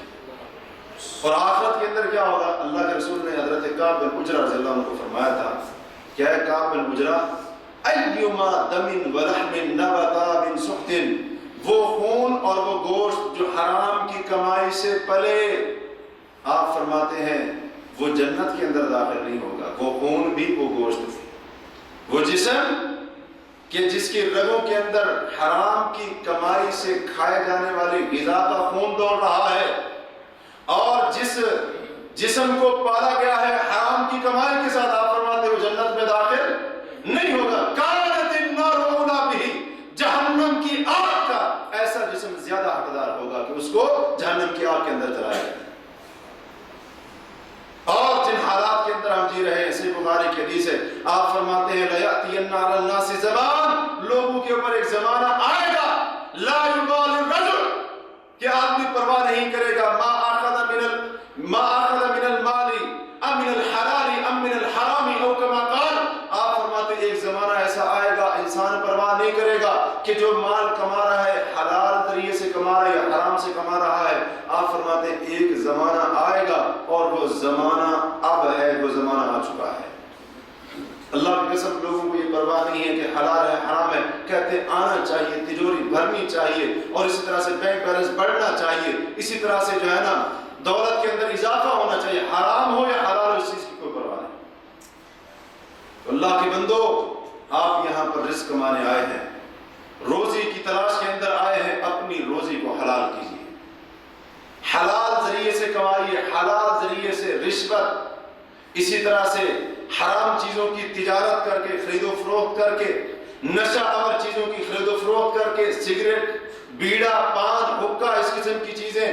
اور آخرت کے اندر کیا ہوگا؟ اللہ کے رسول نے حضرت کعب بن عجرہ رضی اللہ عنہ کو فرمایا تھا، کیا ہے کعب بن عجرہ، ایما دم ولحم نبتا من سخط، وہ خون اور وہ گوشت جو حرام کی کمائی سے پلے، آپ فرماتے ہیں وہ جنت کے اندر داخل نہیں ہوگا۔ وہ خون بھی، وہ گوشت بھی، وہ جسم کہ جس کی رگوں کے اندر حرام کی کمائی سے کھائے جانے والی غذا کا خون دوڑ رہا ہے، اور جس جسم کو پالا گیا ہے حرام کی کمائی کے ساتھ، آپ فرماتے ہو جنت میں داخل نہیں ہوگا۔ کانت النار اولی بہ، جہنم کی آگ کا ایسا جسم زیادہ حقدار ہوگا کہ اس کو جہنم کی آگ کے اندر جلایا جائے۔ اور جن حالات کے اندر ہم جی رہے ہیں، صحیح بخاری کی حدیث ہے، آپ فرماتے ہیں لَيَأْتِيَنَّ عَلَى النَّاسِ زَمَانٌ، لوگوں کے اوپر ایک زمانہ آئے گا، لا يُبَالِ الرَّجُلُ، کہ آدمی پرواہ نہیں کرے گا، ما أَخَذَ مِنَ الْمَالِ أَم مِنَ الْحَلَالِ أَم مِنَ الْحَرَامِ أَوْ كَمَا قَالَ، آپ فرماتے ہیں ایک زمانہ ایسا آئے گا انسان پرواہ نہیں کرے گا کہ جو مال کما رہا ہے حلال ذریعے سے کما رہا ہے یا حرام سے کما رہا ہے۔ آپ فرماتے ہیں ایک زمانہ آئے گا، اور وہ زمانہ اب ہے، وہ زمانہ آ چکا ہے۔ اللہ کی قسم لوگوں کو یہ پرواہ نہیں ہے کہ حلال ہے حرام ہے، کہتے ہیں آنا چاہیے، تجوری بھرنی چاہیے، اور اسی طرح سے بینک بیلنس بڑھنا چاہیے، اسی طرح سے جو ہے نا دولت کے اندر اضافہ ہونا چاہیے، حرام ہو یا حلال ہو اس چیز کی کوئی پرواہ نہیں۔ تو اللہ کے بندو، آپ یہاں پر رزق کمانے آئے ہیں، روزی کی تلاش کے اندر آئے ہیں، اپنی روزی کو حلال کیجیے، حلال ذریعے سے کمائیے، حلال ذریعے سے رشوت، اسی طرح سے حرام چیزوں کی تجارت کر کے، خرید و فروخت کر کے، نشہ آور چیزوں کی خرید و فروخت کر کے، سگریٹ، بیڑا، پان، حقہ، اس قسم کی چیزیں،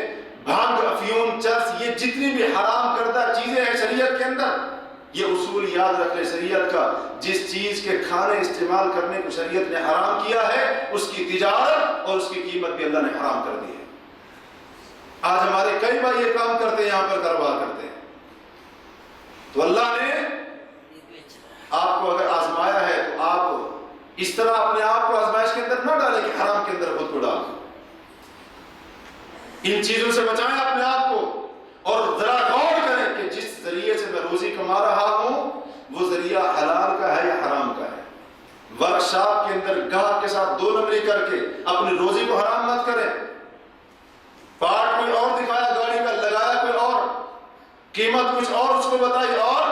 بھانگ، افیون، چرس، یہ جتنی بھی حرام کردہ چیزیں ہیں شریعت کے اندر، یہ اصول یاد رکھ لیں شریعت کا، جس چیز کے کھانے استعمال کرنے کو شریعت نے حرام کیا ہے، اس کی تجارت اور اس کی قیمت بھی اللہ نے حرام کر دی ہے۔ آج ہمارے کئی بار یہ کام کرتے ہیں، یہاں پر کاروبار کرتے ہیں، تو اللہ نے آپ کو اگر آزمایا ہے تو آپ اس طرح اپنے آپ کو آزمائش کے اندر نہ ڈالیں کہ حرام کے اندر خود کو ڈال دیں۔ ان چیزوں سے بچائیں اپنے آپ کو، اور ذرا غور کریں کہ جس ذریعے سے میں روزی کما رہا ہوں وہ ذریعہ حلال کا ہے یا حرام کا ہے۔ ورکشاپ کے اندر گاہک کے ساتھ دو نمبری کر کے اپنی روزی کو حرام مت کریں۔ پارٹ کوئی اور دکھایا گاڑی کا، لگایا کوئی اور، قیمت کچھ اور اس کو بتائی اور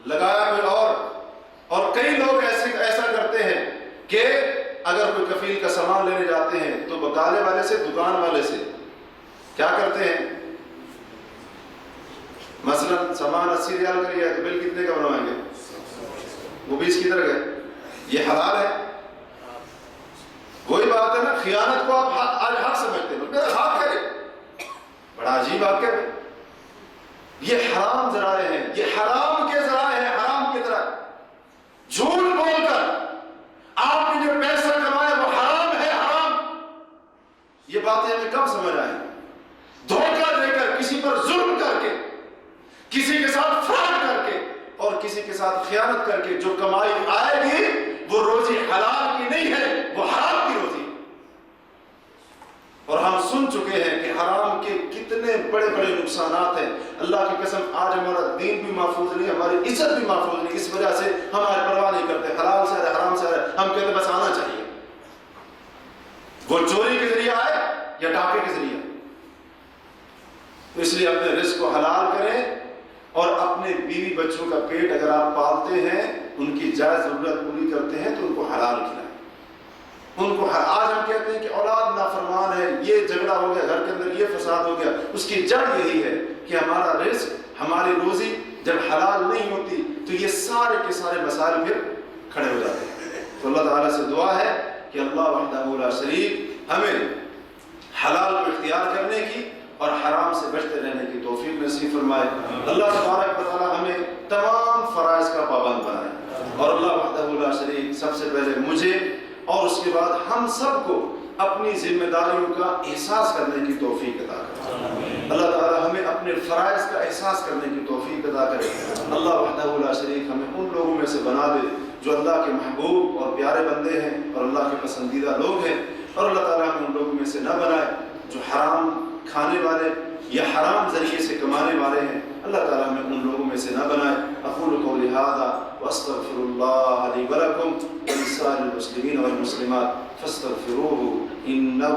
لگایا کوئی اور کئی لوگ ایسا کرتے ہیں کہ اگر کوئی کفیل کا سامان لینے جاتے ہیں تو بکالے والے سے، دکان والے سے کیا کرتے ہیں، مثلا سامان 80 ریال کا لیا ہے تو بل کتنے کا بنوائیں گے؟ وہ 20 کدھر گئے؟ یہ حلال ہے؟ وہی بات ہے نا، خیانت کو آپ آج حق سمجھتے ہیں، میرا حق کرے، بڑا عجیب واقعہ ہے۔ یہ حرام ذرائع ہیں، یہ حرام کے ذرائع ہیں، حرام کی طرح جھوٹ بول کر آپ نے جو پیسہ کمایا وہ حرام ہے، حرام۔ یہ باتیں ہمیں کب سمجھ آئیں؟ دھوکہ دے کر، کسی پر ظلم کر کے، کسی کے ساتھ فراڈ کر کے اور کسی کے ساتھ خیانت کر کے جو کمائی آئے گی وہ روزی حلال کی نہیں ہے، وہ حرام کی روزی۔ اور ہم سن چکے ہیں کہ حرام کے کتنے بڑے بڑے نقصانات ہیں۔ اللہ کی قسم آج ہمارا دین بھی محفوظ نہیں، ہماری عزت بھی محفوظ نہیں، اس وجہ سے ہم آج پرواہ نہیں کرتے، حلال سے ہے حرام سے ہے، ہم کہتے بس آنا چاہیے، وہ چوری کے ذریعے آئے یا ڈاکے کے ذریعے۔ تو اس لیے اپنے رزق کو حلال کریں اور اپنے بیوی بچوں کا پیٹ اگر آپ پالتے ہیں، ان کی جائز ضرورت پوری کرتے ہیں تو ان کو حلال کھلائیں۔ ان کو آج ہم کہتے ہیں کہ اولاد نافرمان ہے، یہ جھگڑا ہو گیا گھر کے اندر، یہ فساد ہو گیا، اس کی جڑ یہی ہے کہ ہمارا رزق، ہماری روزی جب حلال نہیں ہوتی تو یہ سارے کے سارے مسائل پھر کھڑے ہو جاتے ہیں۔ تو اللہ تعالیٰ سے دعا ہے کہ اللہ وحدہ لا شریک ہمیں حلال کو اختیار کرنے کی اور حرام سے بچتے رہنے کی توفیق نصیب فرمائے۔ اللہ تبارک و تعالیٰ ہمیں تمام فرائض کا پابند بنائے، اور اللہ وحدہ لا شریک سب سے پہلے مجھے اور اس کے بعد ہم سب کو اپنی ذمہ داریوں کا احساس کرنے کی توفیق عطا کرے۔ اللہ تعالیٰ ہمیں اپنے فرائض کا احساس کرنے کی توفیق عطا کرے۔ اللہ وحدہ لا شریک ہمیں ان لوگوں میں سے بنا دے جو اللہ کے محبوب اور پیارے بندے ہیں اور اللہ کے پسندیدہ لوگ ہیں، اور اللہ تعالیٰ ہمیں ان لوگوں میں سے نہ بنائے جو حرام کھانے والے یا حرام ذریعے سے کمانے والے ہیں۔ اللہ تعالیٰ ہمیں ان لوگوں میں سے نہ بنائے۔ اقول قولی ھذا واستغفر اللہ لی ولکم ولسائر المسلمین والمسلمات فاستغفروہ انہ